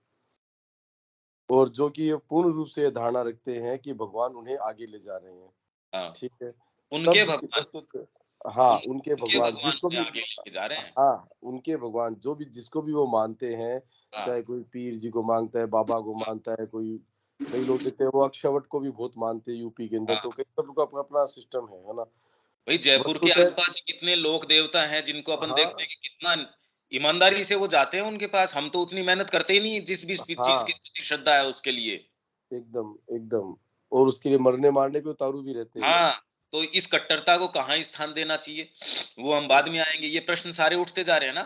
और जो कि ये पूर्ण रूप से ये धारणा रखते हैं कि भगवान उन्हें आगे ले जा रहे हैं। हाँ, ठीक है। उनके तब भगवान। वस्तुतः हाँ, उनके भगवान भगवान जिसको में भी, आगे लेके जा रहे हैं। हाँ, उनके भगवान जो भी जिसको भी वो मानते हैं, हाँ, चाहे कोई पीर जी को मानता है, बाबा को मानता है, कोई कई लोग देखते हैं वो अक्षवट को भी बहुत मानते हैं यूपी के अंदर, हाँ। तो कई सबका अपना-अपना सिस्टम है ना? भाई जयपुर के वस्तुतः आसपास ही कितने लोक देवता हैं जिनको अपन देखते हाँ, हैं कि कितना ईमानदारी से वो जाते हैं उनके पास। हम तो उतनी मेहनत करते ही नहीं जिस भी चीज की हाँ, प्रति श्रद्धा है उसके लिए। एकदम, एकदम, और उसके लिए मरने-मारने पे उतारू भी रहते हैं। हाँ, तो इस कट्टरता को कहाँ स्थान देना चाहिए, वो हम बाद में आएंगे। ये प्रश्न सारे उठते जा रहे हैं ना।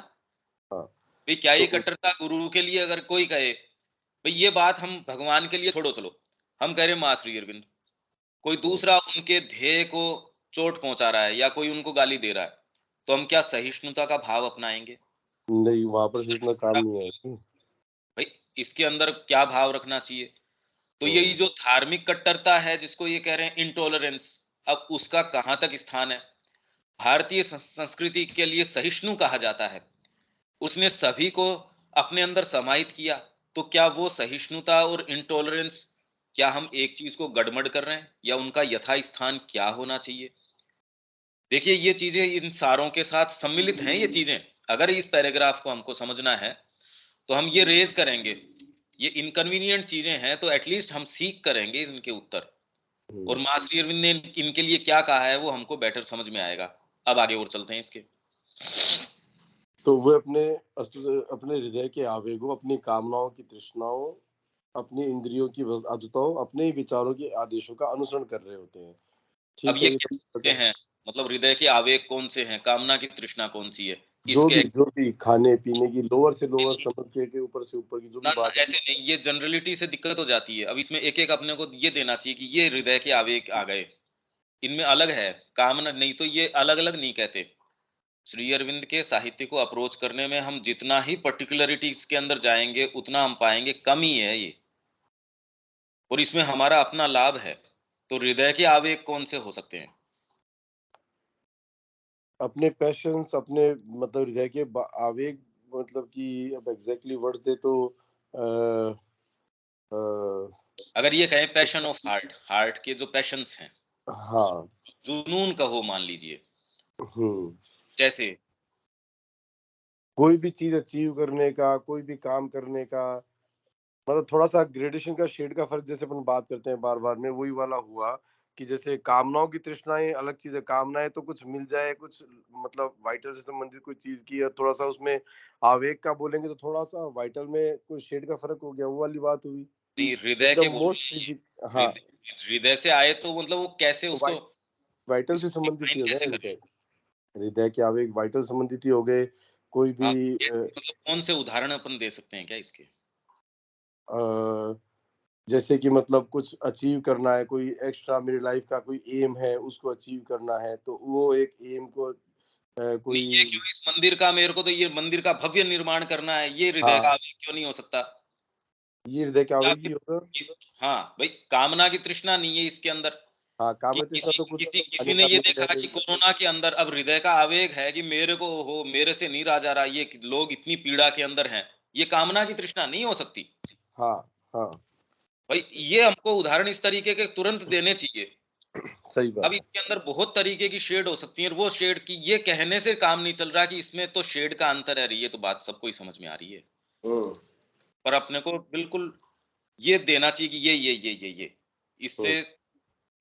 हाँ, भाई क्या ये तो कट्टरता गुरु के लिए अगर कोई कहे, भाई ये बात हम भगवान के लिए छोड़ो, चलो हम कह रहे हैं माँ श्री अरविंद, कोई दूसरा उनके ध्येय को चोट पहुंचा रहा है या कोई उनको गाली दे रहा है, तो हम क्या सहिष्णुता का भाव अपनाएंगे? नहीं, वहाँ पर से इतना काम नहीं है। भाई इसके अंदर क्या भाव रखना चाहिए? तो यही हुँ, जो धार्मिक कट्टरता है जिसको ये कह रहे हैं इंटॉलरेंस, अब उसका कहां तक स्थान है? भारतीय संस्कृति के लिए सहिष्णु कहा जाता है, उसने सभी को अपने अंदर समाहित किया। तो क्या वो सहिष्णुता और इंटॉलरेंस, क्या हम एक चीज को गड़बड़ कर रहे हैं या उनका यथा स्थान क्या होना चाहिए? देखिए ये चीजें इन सारों के साथ सम्मिलित हैं। ये चीजें अगर इस पैराग्राफ को हमको समझना है तो हम ये रेज करेंगे। ये इनकन्वीनियंट चीजें हैं तो एटलीस्ट हम सीख करेंगे इनके उत्तर, हुँ। और माँ श्री अरविंद ने इनके लिए क्या कहा है वो हमको बेटर समझ में आएगा। अब आगे और चलते हैं इसके। तो वो अपने हृदय के आवेगों, अपनी कामनाओं की तृष्णाओं, अपनी इंद्रियों की आदतों, अपने ही विचारों के आदेशों का अनुसरण कर रहे होते हैं। अब ठीक ये है, ये कैसे तो होते हैं? मतलब हृदय के आवेग कौन से हैं, कामना की तृष्णा कौन सी है? इसके जो भी खाने-पीने की लोअर से लोअर समझ के ऊपर से ऊपर की जो भी ना ना बात है। ऐसे नहीं, ये जनरलिटी से दिक्कत हो जाती है। अब इसमें एक एक अपने को ये देना चाहिए कि ये हृदय के आवेग आ गए, इनमें अलग है कामना, नहीं तो ये अलग अलग नहीं कहते। श्री अरविंद के साहित्य को अप्रोच करने में हम जितना ही पर्टिकुलरिटीज के अंदर जाएंगे उतना हम पाएंगे कम ही है ये, और इसमें हमारा अपना लाभ है। तो हृदय के आवेग कौन से हो सकते हैं? अपने पैशंस, अपने मतलब हृदय के आवेग, मतलब कि अब एग्जैक्टली वर्ड्स दे तो अ, अ, अगर ये कहें पैशन ऑफ हार्ट, हार्ट के जो पैशंस हैं, हाँ, जुनून कहो मान लीजिए, हम्म, जैसे कोई भी चीज अचीव करने का, कोई भी काम करने का, मतलब थोड़ा-सा ग्रेडेशन का शेड का फ़र्क जैसे अपन बात करते हैं बार-बार में, वही वाला हुआ कि जैसे कामनाओं की तृष्णाएँ अलग चीज़ है। कामनाएँ तो कुछ मिल जाए, कुछ मतलब वाइटल से संबंधित कोई चीज़ की, या थोड़ा-सा उसमें आवेग का बोलेंगे तो थोड़ा-सा वाइटल में कोई शेड का फ़र्क हो गया, वो वाली बात हुई कि नहीं हृदय के एकदम बोल रहे मोस्ट हैं फिज़िक। ये, हाँ, हृदय से आए तो मतलब वो कैसे तो उसको, वाइटल से इसको संबंधित ही डिफाइन हो गए कैसे ना करें? हृदय। हृदय के आवेग वाइटल संबंधित ही हो गए। कोई भी हाँ, ये मतलब कौन से उदाहरण अपन दे सकते हैं क्या इसके? अ जैसे कि मतलब कुछ अचीव करना है, कोई एक्स्ट्रा मेरी लाइफ का कोई एम है, उसको अचीव करना है, तो वो एक एम को नहीं ये कोई। क्यों इस मंदिर का, मेरे को तो ये मंदिर का भव्य निर्माण करना है, ये हृदय का हाँ, आवेग क्यों नहीं हो सकता? ये हृदय के या आवेग ही फिर होगा। हाँ भाई कामना की तृष्णा नहीं है इसके अंदर हाँ, कि काम तृष्णा किसी तो कुछ किसी किसी ने ये खाने-खाने की देखा है। कि कोरोना के अंदर अब हृदय का आवेग है कि मेरे को हो, मेरे से नहीं रहा जा रहा, ये लोग इतनी पीड़ा के अंदर हैं, ये कामना की तृष्णा नहीं हो सकती। हाँ, हाँ, भाई ये हमको उदाहरण इस तरीके के तुरंत देने चाहिए। सही अब बात है। इसके अंदर बहुत तरीके की शेड हो सकती है, और वो शेड की ये कहने से काम नहीं चल रहा कि इसमें तो शेड का अंतर है, ये तो बात सबको ही समझ में आ रही है। हुँ, पर अपने को बिल्कुल ये देना चाहिए कि ये इससे हुँ,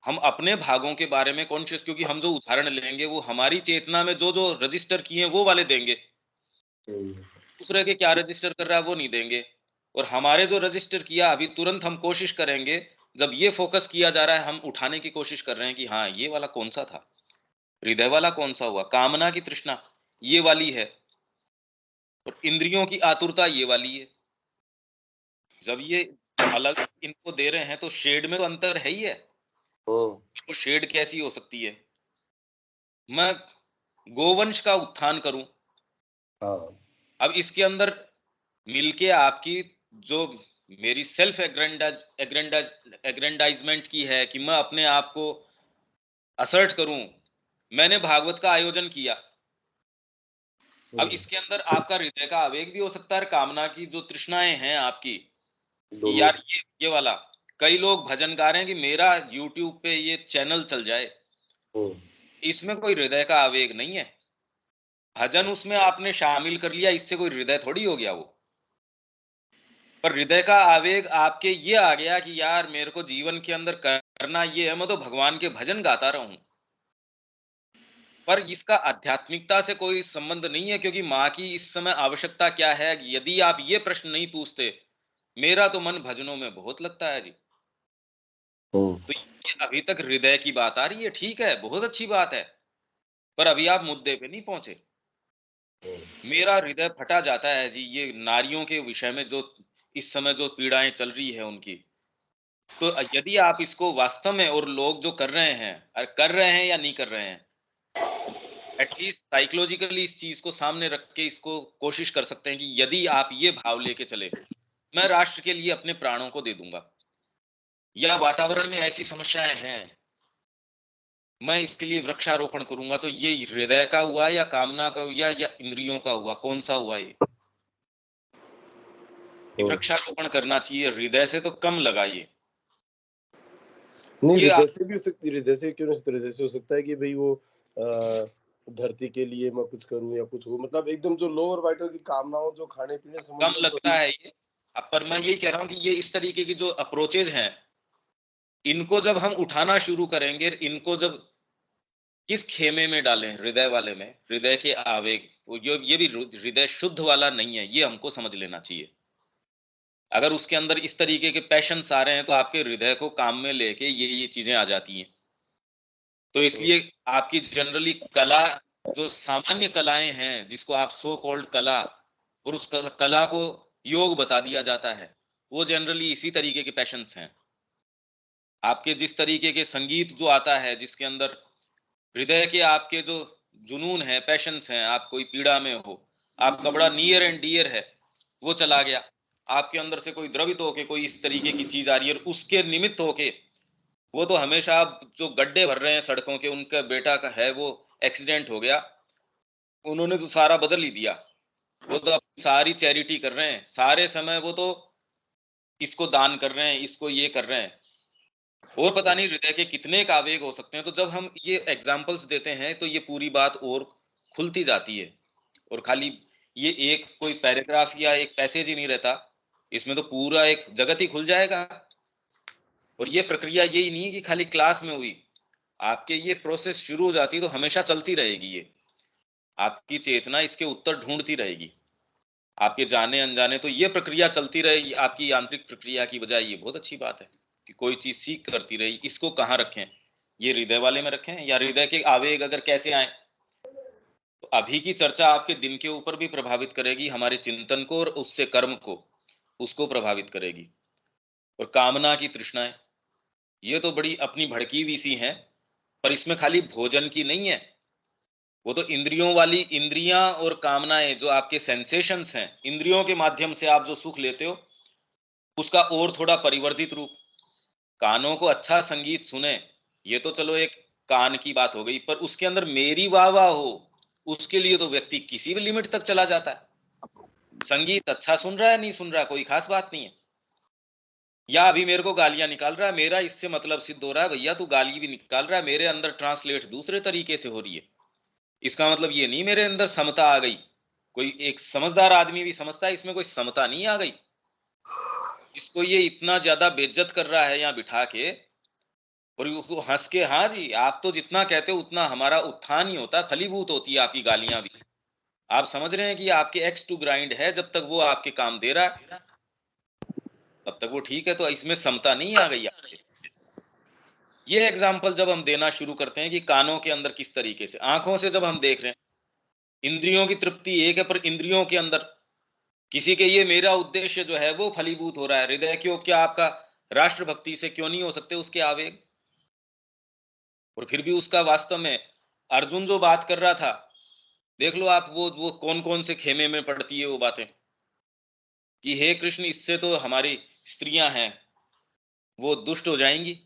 हम अपने भागों के बारे में कॉन्शियस, क्योंकि हम जो उदाहरण लेंगे वो हमारी चेतना में जो जो रजिस्टर किए हैं वो वाले देंगे, हुँ, दूसरे के क्या रजिस्टर कर रहा है वो नहीं देंगे। और हमारे जो रजिस्टर किया अभी तुरंत हम कोशिश करेंगे, जब ये फोकस किया जा रहा है हम उठाने की कोशिश कर रहे हैं कि हाँ ये वाला कौन सा था, हृदय वाला कौन सा हुआ, कामना की तृष्णा ये वाली है, और इंद्रियों की आतुरता ये वाली है। जब ये अलग इनको दे रहे हैं तो शेड में तो अंतर है ही है। हुँ, वो शेड कैसी हो सकती है? मैं गोवंश का उत्थान करूं, हाँ, अब इसके अंदर मिलके आपकी जो मेरी सेल्फ एग्रेंडाइजमेंट की है कि मैं अपने आप को असर्ट करूं, मैंने भागवत का आयोजन किया। अब हुँ, इसके अंदर आपका हृदय का आवेग भी हो सकता है, कामना की जो तृष्णाएं हैं आपकी कि दोनों। यार ये वाला, कई लोग भजन गा रहे हैं कि मेरा यूट्यूब पे ये चैनल चल जाए, हुँ, इसमें कोई हृदय का आवेग नहीं है। भजन उसमें आपने शामिल कर लिया, इससे कोई हृदय थोड़ी हो गया वो। पर हृदय का आवेग आपके ये आ गया कि यार मेरे को जीवन के अंदर करना ये है, मैं तो भगवान के भजन गाता रहूं। पर इसका आध्यात्मिकता से कोई संबंध नहीं है, क्योंकि माँ की इस समय आवश्यकता क्या है। यदि आप ये प्रश्न नहीं पूछते, मेरा तो मन भजनों में बहुत लगता है जी, तो ये अभी तक हृदय की बात आ रही है। ठीक है, बहुत अच्छी बात है, पर अभी आप मुद्दे पे नहीं पहुंचे। मेरा हृदय फटा जाता है जी, ये नारियों के विषय में जो इस समय जो पीड़ाएं चल रही है उनकी। तो यदि आप इसको वास्तव में, और लोग जो कर रहे हैं या नहीं कर रहे हैं, एटलीस्ट साइकोलॉजिकली इस चीज को सामने रख के इसको कोशिश कर सकते हैं कि यदि आप ये भाव लेके चले, मैं राष्ट्र के लिए अपने प्राणों को दे दूंगा, या वातावरण में ऐसी समस्याएं हैं, मैं इसके लिए वृक्षारोपण करूंगा, तो ये हृदय का हुआ या कामना का हुआ या इंद्रियों का हुआ, कौन सा हुआ ये? वृक्षारोपण करना चाहिए, हृदय से तो कम लगाइए। नहीं, ये हृदय से भी हो सकती है, हृदय से क्यों नहीं हो सकता? हृदय से हो सकता है कि भाई वो धरती के लिए मैं कुछ करूं या कुछ हो, मतलब एकदम जो लोअर वाइटल की कामनाओं, जो खाने पीने कम संबंधी लगता है ये। अब पर मैं ये कह रहा हूं कि ये इस तरीके की जो अप्रोचेज हैं, इनको जब हम उठाना शुरू करेंगे, इनको जब किस खेमे में डालें, हृदय वाले में, हृदय के आवेग, ये भी हृदय शुद्ध वाला नहीं है, ये हमको समझ लेना चाहिए। अगर उसके अंदर इस तरीके के पैशंस आ रहे हैं, तो आपके हृदय को काम में लेके ये चीजें आ जाती हैं। तो इसलिए आपकी जनरली कला, जो सामान्य कलाएं हैं, जिसको आप सो कॉल्ड कला, और उस कला को योग बता दिया जाता है, वो जनरली इसी तरीके के पैशंस हैं। आपके जिस तरीके के संगीत जो आता है, जिसके अंदर हृदय के आपके जो जुनून है, पैशंस हैं, आप कोई पीड़ा में हो, आपका बड़ा नियर एंड डियर है, वो चला गया, आपके अंदर से कोई द्रवित होके कोई इस तरीके की चीज आ रही है, और उसके निमित्त होके वो तो हमेशा, आप जो गड्ढे भर रहे हैं सड़कों के, उनका बेटा का है वो एक्सीडेंट हो गया, उन्होंने तो सारा बदल ही दिया, वो तो अपनी सारी चैरिटी कर रहे हैं, सारे समय वो तो इसको दान कर रहे हैं, इसको ये कर रहे हैं, और पता नहीं हृदय के कितने एक आवेग हो सकते हैं। तो जब हम ये एग्जाम्पल्स देते हैं, तो ये पूरी बात और खुलती जाती है, और खाली ये एक कोई पैराग्राफ या एक पैसेज ही नहीं रहता, इसमें तो पूरा एक जगत ही खुल जाएगा। और ये प्रक्रिया यही नहीं है कि खाली क्लास में हुई, आपके ये प्रोसेस शुरू हो जाती है तो हमेशा चलती रहेगी। ये आपकी चेतना इसके उत्तर ढूंढती रहेगी, आपके जाने अनजाने तो ये प्रक्रिया चलती रहेगी। आपकी यांत्रिक प्रक्रिया की बजाय ये बहुत अच्छी बात है कि कोई चीज सीख करती रही। इसको कहाँ रखें, ये हृदय वाले में रखें, या हृदय के आवेग अगर कैसे आए? तो अभी की चर्चा आपके दिन के ऊपर भी प्रभावित करेगी, हमारे चिंतन को, और उससे कर्म को, उसको प्रभावित करेगी। और कामना की तृष्णाएं, ये तो बड़ी अपनी भड़की हुई सी हैं, पर इसमें खाली भोजन की नहीं है, वो तो इंद्रियों वाली, इंद्रियां और कामनाएं, जो आपके सेंसेशंस हैं, इंद्रियों के माध्यम से आप जो सुख लेते हो, उसका और थोड़ा परिवर्तित रूप। कानों को अच्छा संगीत सुने, ये तो चलो एक कान की बात हो गई, पर उसके अंदर मेरी वाह वाह हो, उसके लिए तो व्यक्ति किसी भी लिमिट तक चला जाता है। संगीत अच्छा सुन रहा है, नहीं सुन रहा, कोई खास बात नहीं है। या अभी मेरे को गालियां निकाल रहा है, मेरा इससे मतलब सिद्ध हो रहा है, भैया तू गाली भी निकाल रहा है, मेरे अंदर ट्रांसलेट दूसरे तरीके से हो रही है। इसका मतलब ये नहीं मेरे अंदर समता आ गई। कोई एक समझदार आदमी भी समझता है इसमें कोई समता नहीं आ गई। इसको ये इतना ज्यादा बेइज्जत कर रहा है यहाँ बिठा के, और वो हंस के, हाँ जी आप तो जितना कहते हो उतना हमारा उत्थान ही होता है, फलीभूत होती है आपकी गालियां भी। आप समझ रहे हैं कि आपके एक्स टू ग्राइंड है, जब तक वो आपके काम दे रहा है तब तक वो ठीक है। तो इसमें समता नहीं आ गई आपके। ये एग्जाम्पल जब हम देना शुरू करते हैं कि कानों के अंदर किस तरीके से, आंखों से जब हम देख रहे हैं, इंद्रियों की तृप्ति एक है, पर इंद्रियों के अंदर किसी के ये मेरा उद्देश्य जो है वो फलीभूत हो रहा है। हृदय क्यों, क्या आपका राष्ट्रभक्ति से क्यों नहीं हो सकते उसके आवेग? और फिर भी उसका वास्तव में, अर्जुन जो बात कर रहा था, देख लो आप, वो कौन कौन से खेमे में पड़ती है वो बातें, कि हे कृष्ण इससे तो हमारी स्त्रियां हैं वो दुष्ट हो जाएंगी,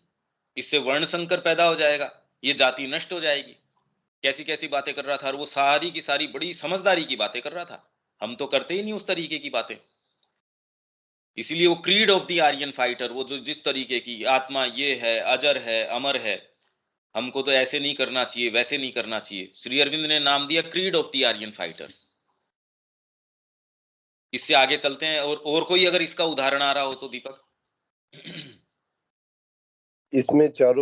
इससे वर्ण संकर पैदा हो जाएगा, ये जाति नष्ट हो जाएगी, कैसी कैसी बातें कर रहा था। और वो सारी की सारी बड़ी समझदारी की बातें कर रहा था, हम तो करते ही नहीं उस तरीके की बातें। इसीलिए वो creed of the Aryan fighter, वो जो जिस तरीके की आत्मा ये है, अजर है, अमर है, हमको तो ऐसे नहीं करना चाहिए, वैसे नहीं करना चाहिए। श्री अरविंद ने नाम दिया creed of the Aryan fighter. इससे आगे चलते हैं, और कोई अगर इसका उदाहरण आ रहा हो तो दीपक। इसमें चार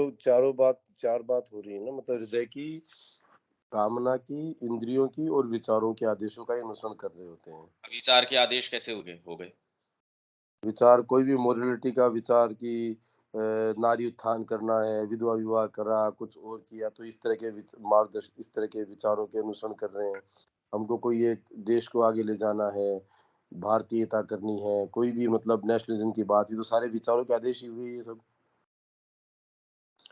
बात हो रही है ना, मतलब हृदय की, कामना की, इंद्रियों की और विचारों के आदेशों का ही अनुसरण कर रहे होते हैं। विचार के आदेश कैसे हो गए? विचार कोई भी मोरलिटी का विचार की नारी उत्थान करना है, विधवा विवाह करा, कुछ और किया, तो इस तरह के मार्गदर्शन, इस तरह के विचारों के अनुसरण कर रहे हैं। हमको कोई एक देश को आगे ले जाना है, भारतीयता करनी है, कोई भी मतलब नेशनलिज्म की बात, ये तो सारे विचारों के आदेश ही हुए ये सब।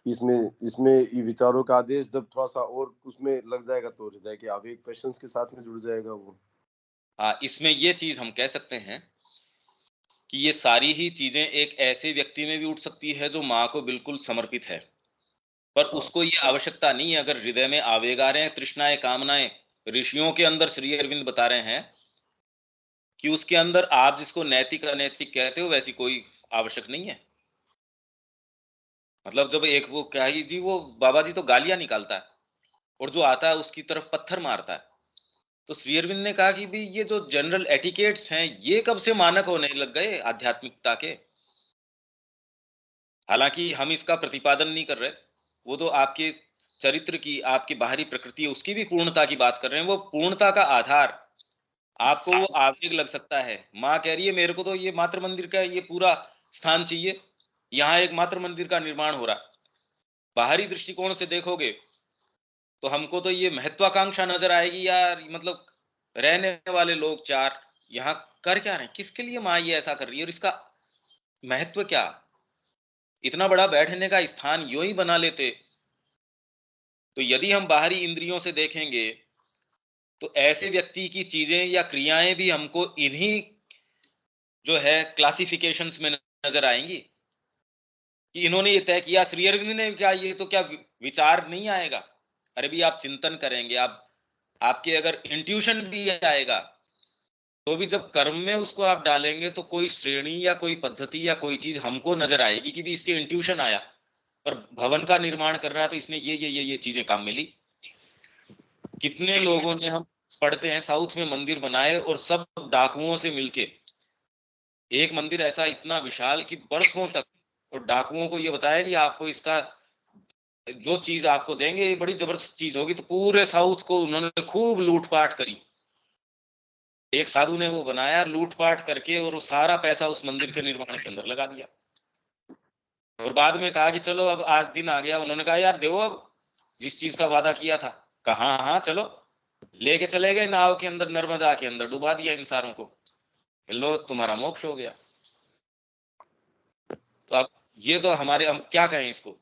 इसमें इसमें ये विचारों का आदेश जब थोड़ा सा और उसमें लग जाएगा तो हृदय के आवेग पैशंस के साथ में जुड़ जाएगा वो। हाँ, इसमें ये चीज हम कह सकते हैं कि ये सारी ही चीजें एक ऐसे व्यक्ति में भी उठ सकती है जो माँ को बिल्कुल समर्पित है, पर हाँ, उसको ये आवश्यकता नहीं है। अगर हृदय में आवेग आ रहे हैं, तृष्णाएं, कामनाएं, ऋषियों के अंदर श्री अरविंद बता रहे हैं कि उसके अंदर आप जिसको नैतिक अनैतिक कहते हो वैसी कोई आवश्यक नहीं है। मतलब जब एक वो क्या ही जी, वो बाबा जी तो गालियां निकालता है और जो आता है उसकी तरफ पत्थर मारता है। तो श्री अरविंद ने कहा कि भी ये जो जनरल एटिकेट्स हैं ये कब से मानक होने लग गए आध्यात्मिकता के। हालांकि हम इसका प्रतिपादन नहीं कर रहे, वो तो आपके चरित्र की, आपकी बाहरी प्रकृति है, उसकी भी पूर्णता की बात कर रहे हैं। वो पूर्णता का आधार आपको वो आवेग लग सकता है। माँ कह रही है मेरे को तो ये मातृ मंदिर का ये पूरा स्थान चाहिए, यहाँ एक मातृ मंदिर का निर्माण हो रहा। बाहरी दृष्टिकोण से देखोगे तो हमको तो ये महत्वाकांक्षा नजर आएगी यार, मतलब रहने वाले लोग चार यहाँ कर क्या रहे हैं, किसके लिए माँ ये ऐसा कर रही है, और इसका महत्व क्या। इतना बड़ा बैठने का स्थान यूं ही बना लेते। तो यदि हम बाहरी इंद्रियों से देखेंगे तो ऐसे व्यक्ति की चीजें या क्रियाएं भी हमको इन्हीं जो है क्लासिफिकेशंस में नजर आएंगी कि इन्होंने ये तय किया। श्री अरविंद ने क्या, ये तो क्या विचार नहीं आएगा। अरे भी आप चिंतन करेंगे, आप आपके अगर इंट्यूशन भी आएगा तो भी जब कर्म में उसको आप डालेंगे तो कोई श्रेणी या कोई पद्धति या कोई चीज हमको नजर आएगी कि भी इसके इंट्यूशन आया, पर भवन का निर्माण कर रहा है तो इसने ये चीजें काम में ली। कितने लोगों ने, हम पढ़ते हैं साउथ में मंदिर बनाए और सब डाकुओं से मिलके, एक मंदिर ऐसा इतना विशाल कि बरसों तक, और डाकुओं को ये बताया कि आपको इसका जो चीज आपको देंगे ये बड़ी जबरदस्त चीज होगी, तो पूरे साउथ को उन्होंने खूब लूटपाट करी। एक साधु ने वो बनाया लूटपाट करके, और वो सारा पैसा उस मंदिर के निर्माण के अंदर लगा दिया। और बाद में कहा कि चलो अब आज दिन आ गया, उन्होंने कहा यार देखो अब जिस चीज का वादा किया था, कहा हाँ चलो, लेके चले गए नाव के अंदर, नर्मदा के अंदर डुबा दिया इन सारों को, लो तुम्हारा मोक्ष हो गया। तो अब ये तो हमारे, हम क्या कहें इसको।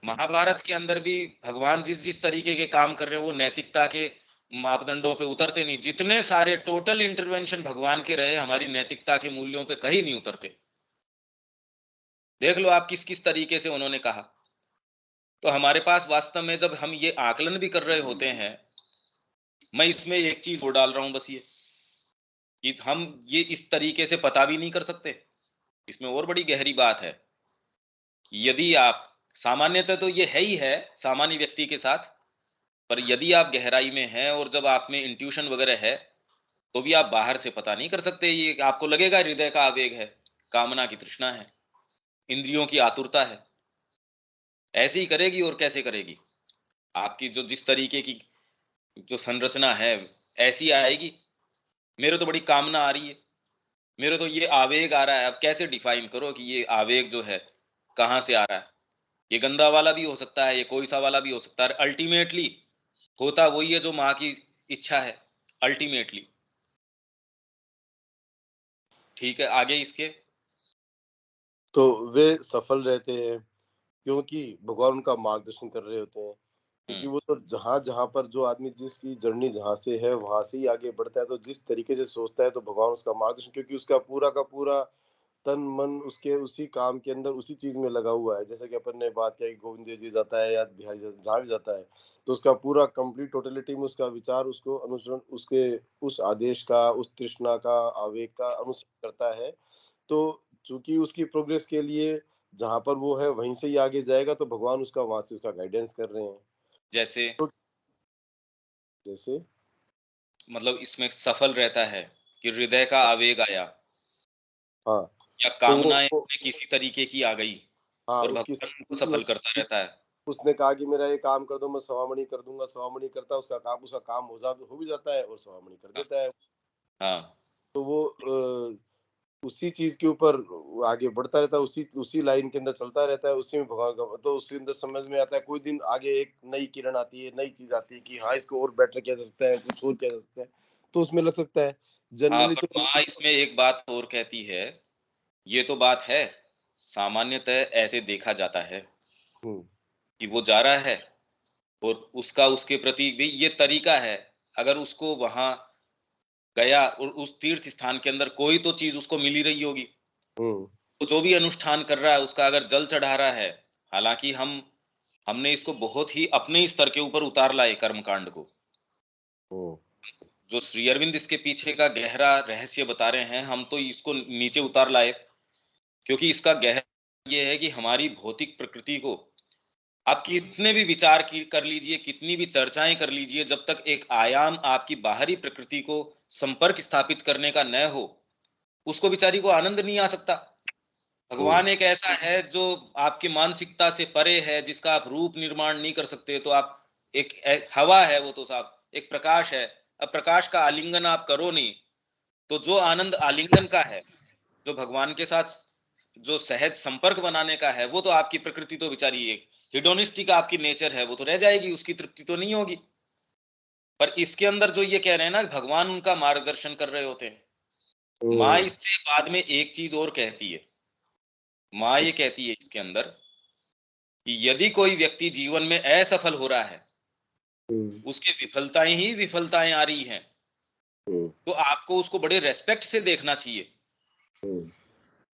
महाभारत के अंदर भी भगवान जिस जिस तरीके के काम कर रहे हैं वो नैतिकता के मापदंडों पे उतरते नहीं। जितने सारे टोटल इंटरवेंशन भगवान के रहे हमारी नैतिकता के मूल्यों पे कहीं नहीं उतरते। देख लो आप किस किस तरीके से उन्होंने कहा। तो हमारे पास वास्तव में जब हम ये आकलन भी कर रहे होते हैं, मैं इसमें एक चीज और डाल रहा हूं बस ये, कि हम ये इस तरीके से पता भी नहीं कर सकते। इसमें और बड़ी गहरी बात है कि यदि आप, सामान्यतः तो ये है ही है सामान्य व्यक्ति के साथ, पर यदि आप गहराई में हैं और जब आप में इंट्यूशन वगैरह है तो भी आप बाहर से पता नहीं कर सकते। ये आपको लगेगा हृदय का आवेग है, कामना की तृष्णा है, इंद्रियों की आतुरता है, ऐसे ही करेगी और कैसे करेगी। आपकी जो जिस तरीके की जो संरचना है ऐसी आएगी। मेरे तो बड़ी कामना आ रही है, मेरे तो ये आवेग आ रहा है, अब कैसे डिफाइन करो कि ये आवेग जो है कहाँ से आ रहा है। ये गंदा वाला भी हो सकता है, ये कोई सा वाला भी हो सकता है, अल्टीमेटली होता वही है जो माँ की इच्छा है अल्टीमेटली। ठीक है, आगे इसके। तो वे सफल रहते हैं क्योंकि भगवान उनका मार्गदर्शन कर रहे होते हैं। क्योंकि वो तो जहाँ जहाँ पर जो आदमी जिसकी जर्नी जहाँ से है वहां से ही आगे बढ़ता है, तो जिस तरीके से सोचता है तो भगवान उसका मार्गदर्शन, क्योंकि उसका पूरा का पूरा तन मन उसके उसी काम के अंदर उसी चीज में लगा हुआ है। जैसे कि अपन ने बात किया कि गोविंद जी जाता है या बिहारी जहाँ भी जाता है, तो उसका पूरा कंप्लीट टोटलिटी में उसका विचार उसको अनुसरण, उसके उस आदेश का, उस तृष्णा का, आवेग का अनुसरण करता है। तो चूंकि उसकी प्रोग्रेस के लिए जहाँ पर वो है वहीं से ही आगे जाएगा, तो भगवान उसका वहां से उसका गाइडेंस कर रहे हैं। जैसे तो जैसे मतलब इसमें सफल रहता है कि हृदय का आवेग आया हाँ, या तो कामनाएं वो अपने किसी तरीके की आ गई हाँ और उसकी भगवान उनको सफल करता रहता है। उसने कहा कि मेरा ये काम कर दो, मैं सवामणि कर दूंगा। सवामणि करता है, उसका काम हो भी जाता है और सवामणि कर हाँ, देता है। हाँ, तो वो उसी चीज के ऊपर वो आगे बढ़ता रहता है, उसी उसी लाइन के अंदर चलता रहता है, उसी में भगवान का, तो उसके अंदर समझ में आता है। कोई दिन आगे एक नई किरण आती है, नई चीज आती है कि हाँ इसको और बेटर किया जा सकता है, कुछ और किया जा सकता है, तो उसमें लग सकता है। हाँ, जनरली पर तो माँ इसमें एक बात और कहती है, ये तो बात है, सामान्यतः ऐसे देखा जाता है हम्म कि वो जा रहा है और उसका उसके प्रति भी ये तरीका है। अगर उसको वहां गया और उस तीर्थ स्थान के अंदर कोई तो चीज उसको मिली रही होगी, हम्म तो जो भी अनुष्ठान कर रहा है उसका अगर जल चढ़ा रहा है, हालांकि हमने इसको बहुत ही अपने स्तर के ऊपर उतार लाए कर्मकांड को। हम्म जो श्री अरविंद इसके पीछे का गहरा रहस्य बता रहे हैं, हम तो इसको नीचे उतार लाए, क्योंकि इसका गहरा ये है कि हमारी भौतिक प्रकृति को आप कितने भी विचार की कर लीजिए, कितनी भी चर्चाएं कर लीजिए, जब तक एक आयाम आपकी बाहरी प्रकृति को संपर्क स्थापित करने का न हो, उसको बेचारी को आनंद नहीं आ सकता। हम्म भगवान एक ऐसा है जो आपकी मानसिकता से परे है, जिसका आप रूप निर्माण नहीं कर सकते। तो आप हवा है वो, तो साहब एक प्रकाश है। अब प्रकाश का आलिंगन आप करो नहीं, तो जो आनंद आलिंगन का है, जो भगवान के साथ जो सहज संपर्क बनाने का है, वो तो आपकी प्रकृति तो बेचारी एक हिडोनिस्टिक आपकी नेचर है, वो तो रह जाएगी, उसकी तृप्ति तो नहीं होगी। पर इसके अंदर जो ये कह रहे हैं ना, भगवान उनका मार्गदर्शन कर रहे होते हैं। माँ हम्म इससे बाद में एक चीज और कहती है। माँ ये कहती है इसके अंदर कि यदि कोई व्यक्ति जीवन में असफल हो रहा है, हम्म उसके विफलताएं ही विफलताएं आ रही हैं, हम्म तो आपको उसको बड़े रेस्पेक्ट से देखना चाहिए। हम्म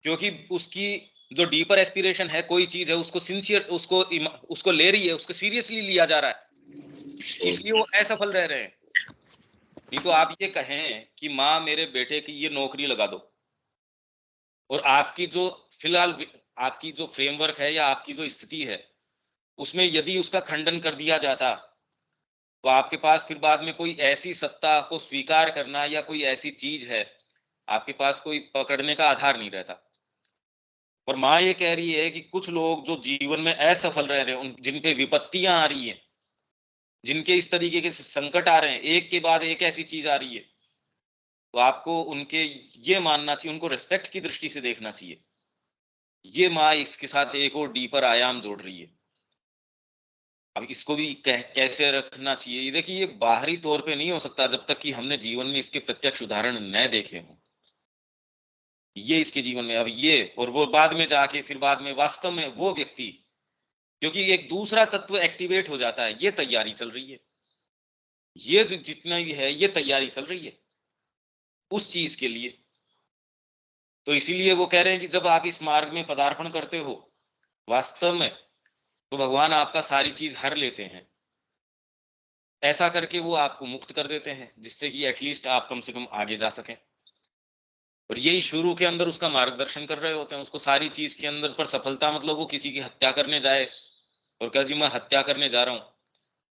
क्योंकि उसकी जो डीपर एस्पिरेशन है, कोई चीज है, उसको सिंसियर, उसको ले रही है, उसको सीरियसली लिया जा रहा है, इसलिए वो असफल रह रहे हैं। नहीं तो आप ये कहें कि माँ मेरे बेटे की ये नौकरी लगा दो, और आपकी जो फिलहाल आपकी जो फ्रेमवर्क है या आपकी जो स्थिति है, उसमें यदि उसका खंडन कर दिया जाता, तो आपके पास फिर बाद में कोई ऐसी सत्ता को स्वीकार करना या कोई ऐसी चीज है, आपके पास कोई पकड़ने का आधार नहीं रहता। और माँ ये कह रही है कि कुछ लोग जो जीवन में असफल रह रहे हैं, जिन पे विपत्तियां आ रही हैं, जिनके इस तरीके के संकट आ रहे हैं, एक के बाद एक ऐसी चीज आ रही है, तो आपको उनके ये मानना चाहिए, उनको रिस्पेक्ट की दृष्टि से देखना चाहिए। ये माँ इसके साथ एक और डीपर आयाम जोड़ रही है। अब इसको भी कैसे रखना चाहिए, ये देखिए, ये बाहरी तौर पे नहीं हो सकता जब तक कि हमने जीवन में इसके प्रत्यक्ष उदाहरण न देखे हों। ये इसके जीवन में अब ये और वो बाद में जाके फिर बाद में वास्तव में वो व्यक्ति, क्योंकि एक दूसरा तत्व एक्टिवेट हो जाता है, ये तैयारी चल रही है, ये जो जितना भी है ये तैयारी चल रही है उस चीज के लिए। तो इसीलिए वो कह रहे हैं कि जब आप इस मार्ग में पदार्पण करते हो वास्तव में, तो भगवान आपका सारी चीज हर लेते हैं। ऐसा करके वो आपको मुक्त कर देते हैं, जिससे कि एटलीस्ट आप कम से कम आगे जा सकें। और यही शुरू के अंदर उसका मार्गदर्शन कर रहे होते हैं उसको सारी चीज के अंदर। पर सफलता मतलब वो किसी की हत्या करने जाए और कह जी मैं हत्या करने जा रहा हूं,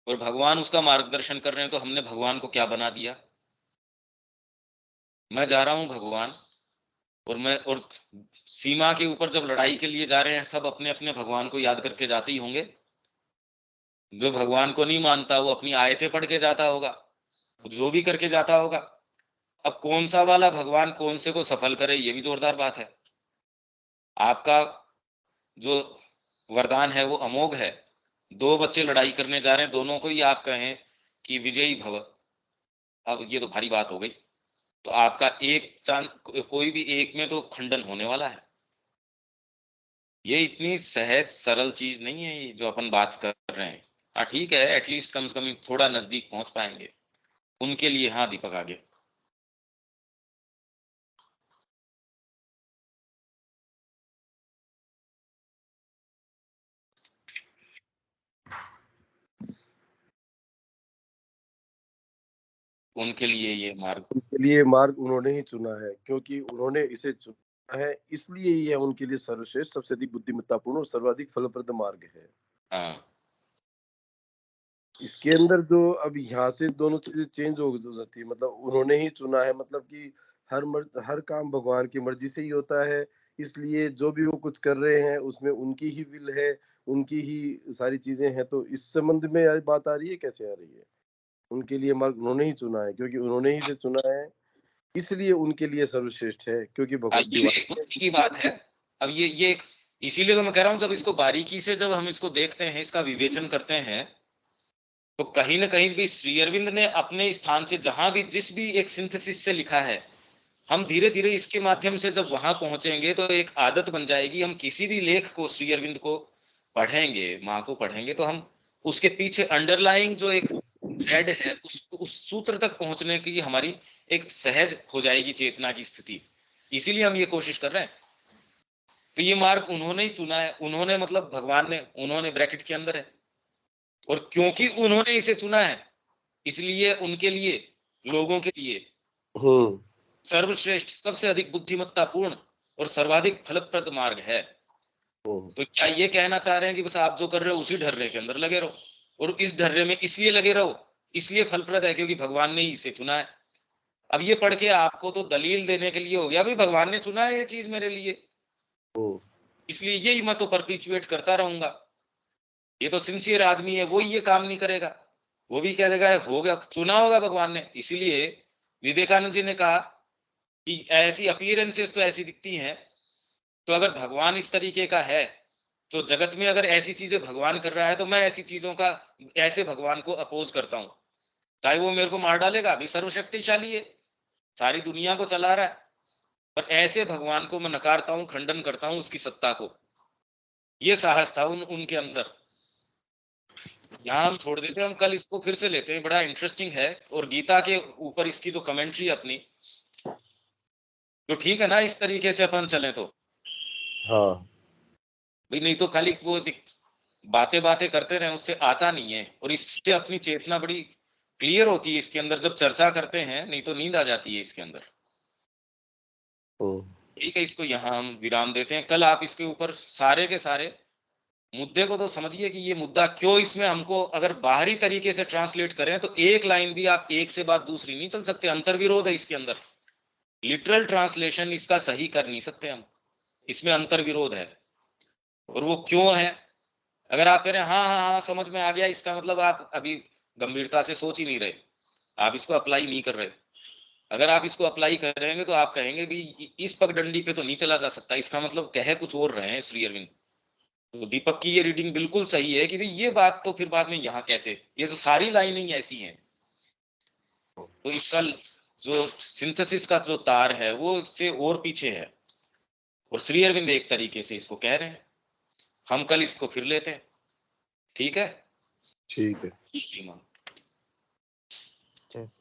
और भगवान उसका मार्गदर्शन कर रहे हैं, तो हमने भगवान को क्या बना दिया। मैं जा रहा हूं भगवान, और सीमा के ऊपर जब लड़ाई के लिए जा रहे हैं, सब अपने अपने भगवान को याद करके जाते ही होंगे। जो भगवान को नहीं मानता वो अपनी आयतें पढ़ के जाता होगा, जो भी करके जाता होगा। अब कौन सा वाला भगवान कौन से को सफल करे, ये भी जोरदार बात है। आपका जो वरदान है वो अमोघ है। दो बच्चे लड़ाई करने जा रहे हैं, दोनों को ही आप कहें कि विजयी भव, अब ये तो भारी बात हो गई। तो आपका एक चांद, कोई भी एक में तो खंडन होने वाला है। ये इतनी सहज सरल चीज नहीं है ये जो अपन बात कर रहे हैं। हाँ ठीक है, एटलीस्ट कम से कम थोड़ा नजदीक पहुंच पाएंगे उनके लिए। हाँ दीपक आगे। उनके लिए ये मार्ग। उनके लिए मार्ग उन्होंने ही चुना है, क्योंकि उन्होंने इसे है, इसलिए ये उनके लिए सर्वश्रेष्ठ, सबसे अधिक बुद्धिमत्तापूर्ण और सर्वाधिक फलप्रद मार्ग है। हाँ इसके अंदर जो अब यहाँ से दोनों चीजें चेंज हो जाती है, मतलब उन्होंने ही चुना है, मतलब कि हर काम भगवान की मर्जी से ही होता है, इसलिए जो भी वो कुछ कर रहे हैं उसमें उनकी ही विल है, उनकी ही सारी चीजें हैं। तो इस संबंध में आज बात आ रही है, कैसे आ रही है? उनके लिए मार्ग उन्होंने ही चुना है, क्योंकि उन्होंने ही से चुना है, इसलिए उनके लिए सर्वश्रेष्ठ है, क्योंकि हाँ, भगवत ये भी एक बुद्धि की बात है। अब ये इसीलिए तो मैं कह रहा हूँ, जब इसको बारीकी से जब हम इसको देखते हैं, इसका विवेचन करते हैं, तो कहीं ना कहीं भी श्री अरविंद ने अपने स्थान से जहां भी जिस भी एक सिंथेसिस से लिखा है, हम धीरे धीरे इसके माध्यम से जब वहां पहुंचेंगे तो एक आदत बन जाएगी। हम किसी भी लेख को श्री अरविंद को पढ़ेंगे, माँ को पढ़ेंगे, तो हम उसके पीछे अंडरलाइंग जो एक थ्रेड है उस सूत्र तक पहुंचने की हमारी एक सहज हो जाएगी चेतना की स्थिति। इसीलिए हम ये कोशिश कर रहे हैं। तो ये मार्ग उन्होंने ही चुना है, उन्होंने मतलब भगवान ने, उन्होंने ब्रैकेट के अंदर है, और क्योंकि उन्होंने इसे चुना है इसलिए उनके लिए, लोगों के लिए सर्वश्रेष्ठ, सबसे अधिक बुद्धिमत्तापूर्ण और सर्वाधिक फलप्रद मार्ग है। तो क्या ये कहना चाह रहे हैं कि बस आप जो कर रहे हो उसी ढर्रे के अंदर लगे रहो, और इस ढर्रे में इसलिए लगे रहो, इसलिए फलप्रद है क्योंकि भगवान ने ही इसे चुना है। अब ये पढ़ के आपको तो दलील देने के लिए हो गया, भाई भगवान ने चुना है ये चीज मेरे लिए, इसलिए यही मैं तो परपिचुएट करता रहूंगा। ये तो सिंसियर आदमी है, वो ये काम नहीं करेगा, वो भी कह देगा हो गया, चुना होगा भगवान ने। इसीलिए विवेकानंद जी ने कहा कि ऐसी अपीयरेंसेस तो ऐसी दिखती हैं, तो अगर भगवान इस तरीके का है, तो जगत में अगर ऐसी चीजें भगवान कर रहा है, तो मैं ऐसी चीजों का, ऐसे भगवान को अपोज करता हूं, चाहे वो मेरे को मार डालेगा, अभी सर्वशक्तिशाली है, सारी दुनिया को चला रहा है, पर ऐसे भगवान को मैं नकारता हूं, खंडन करता हूं उसकी सत्ता को। ये साहस था उनके अंदर। यहाँ हम छोड़ देते हैं, हम कल इसको फिर से लेते हैं, बड़ा इंटरेस्टिंग है। और गीता के ऊपर इसकी जो कमेंट्री अपनी, तो ठीक है ना, इस तरीके से अपन चले तो हाँ भाई, नहीं तो खाली वो बातें बातें करते रहे, उससे आता नहीं है। और इससे अपनी चेतना बड़ी क्लियर होती है इसके अंदर जब चर्चा करते हैं, नहीं तो नींद आ जाती है इसके अंदर। ठीक है, इसको यहाँ हम विराम देते हैं। कल आप इसके ऊपर सारे के सारे मुद्दे को तो समझिए कि ये मुद्दा क्यों, इसमें हमको अगर बाहरी तरीके से ट्रांसलेट करें तो एक लाइन भी आप एक से बात दूसरी नहीं चल सकते, अंतर्विरोध है इसके अंदर। लिटरल ट्रांसलेशन इसका सही कर नहीं सकते हम, इसमें अंतर्विरोध है। और वो क्यों है? अगर आप कह रहे हैं हाँ हाँ हाँ समझ में आ गया, इसका मतलब आप अभी गंभीरता से सोच ही नहीं रहे, आप इसको अप्लाई नहीं कर रहे। अगर आप इसको अप्लाई करेंगे तो आप कहेंगे भी इस पगडंडी पे तो नहीं चला जा सकता, इसका मतलब कह कुछ और रहे हैं श्री अरविंद। तो दीपक की ये रीडिंग बिल्कुल सही है कि भाई ये बात तो फिर बाद में यहाँ कैसे, ये तो सारी लाइनें ही ऐसी हैं। तो इसका जो सिंथेसिस का जो तार है वो इससे और पीछे है, और श्री अरविंद एक तरीके से इसको कह रहे हैं। हम कल इसको फिर लेते हैं, ठीक है? ठीक है। श्रीमान जैसे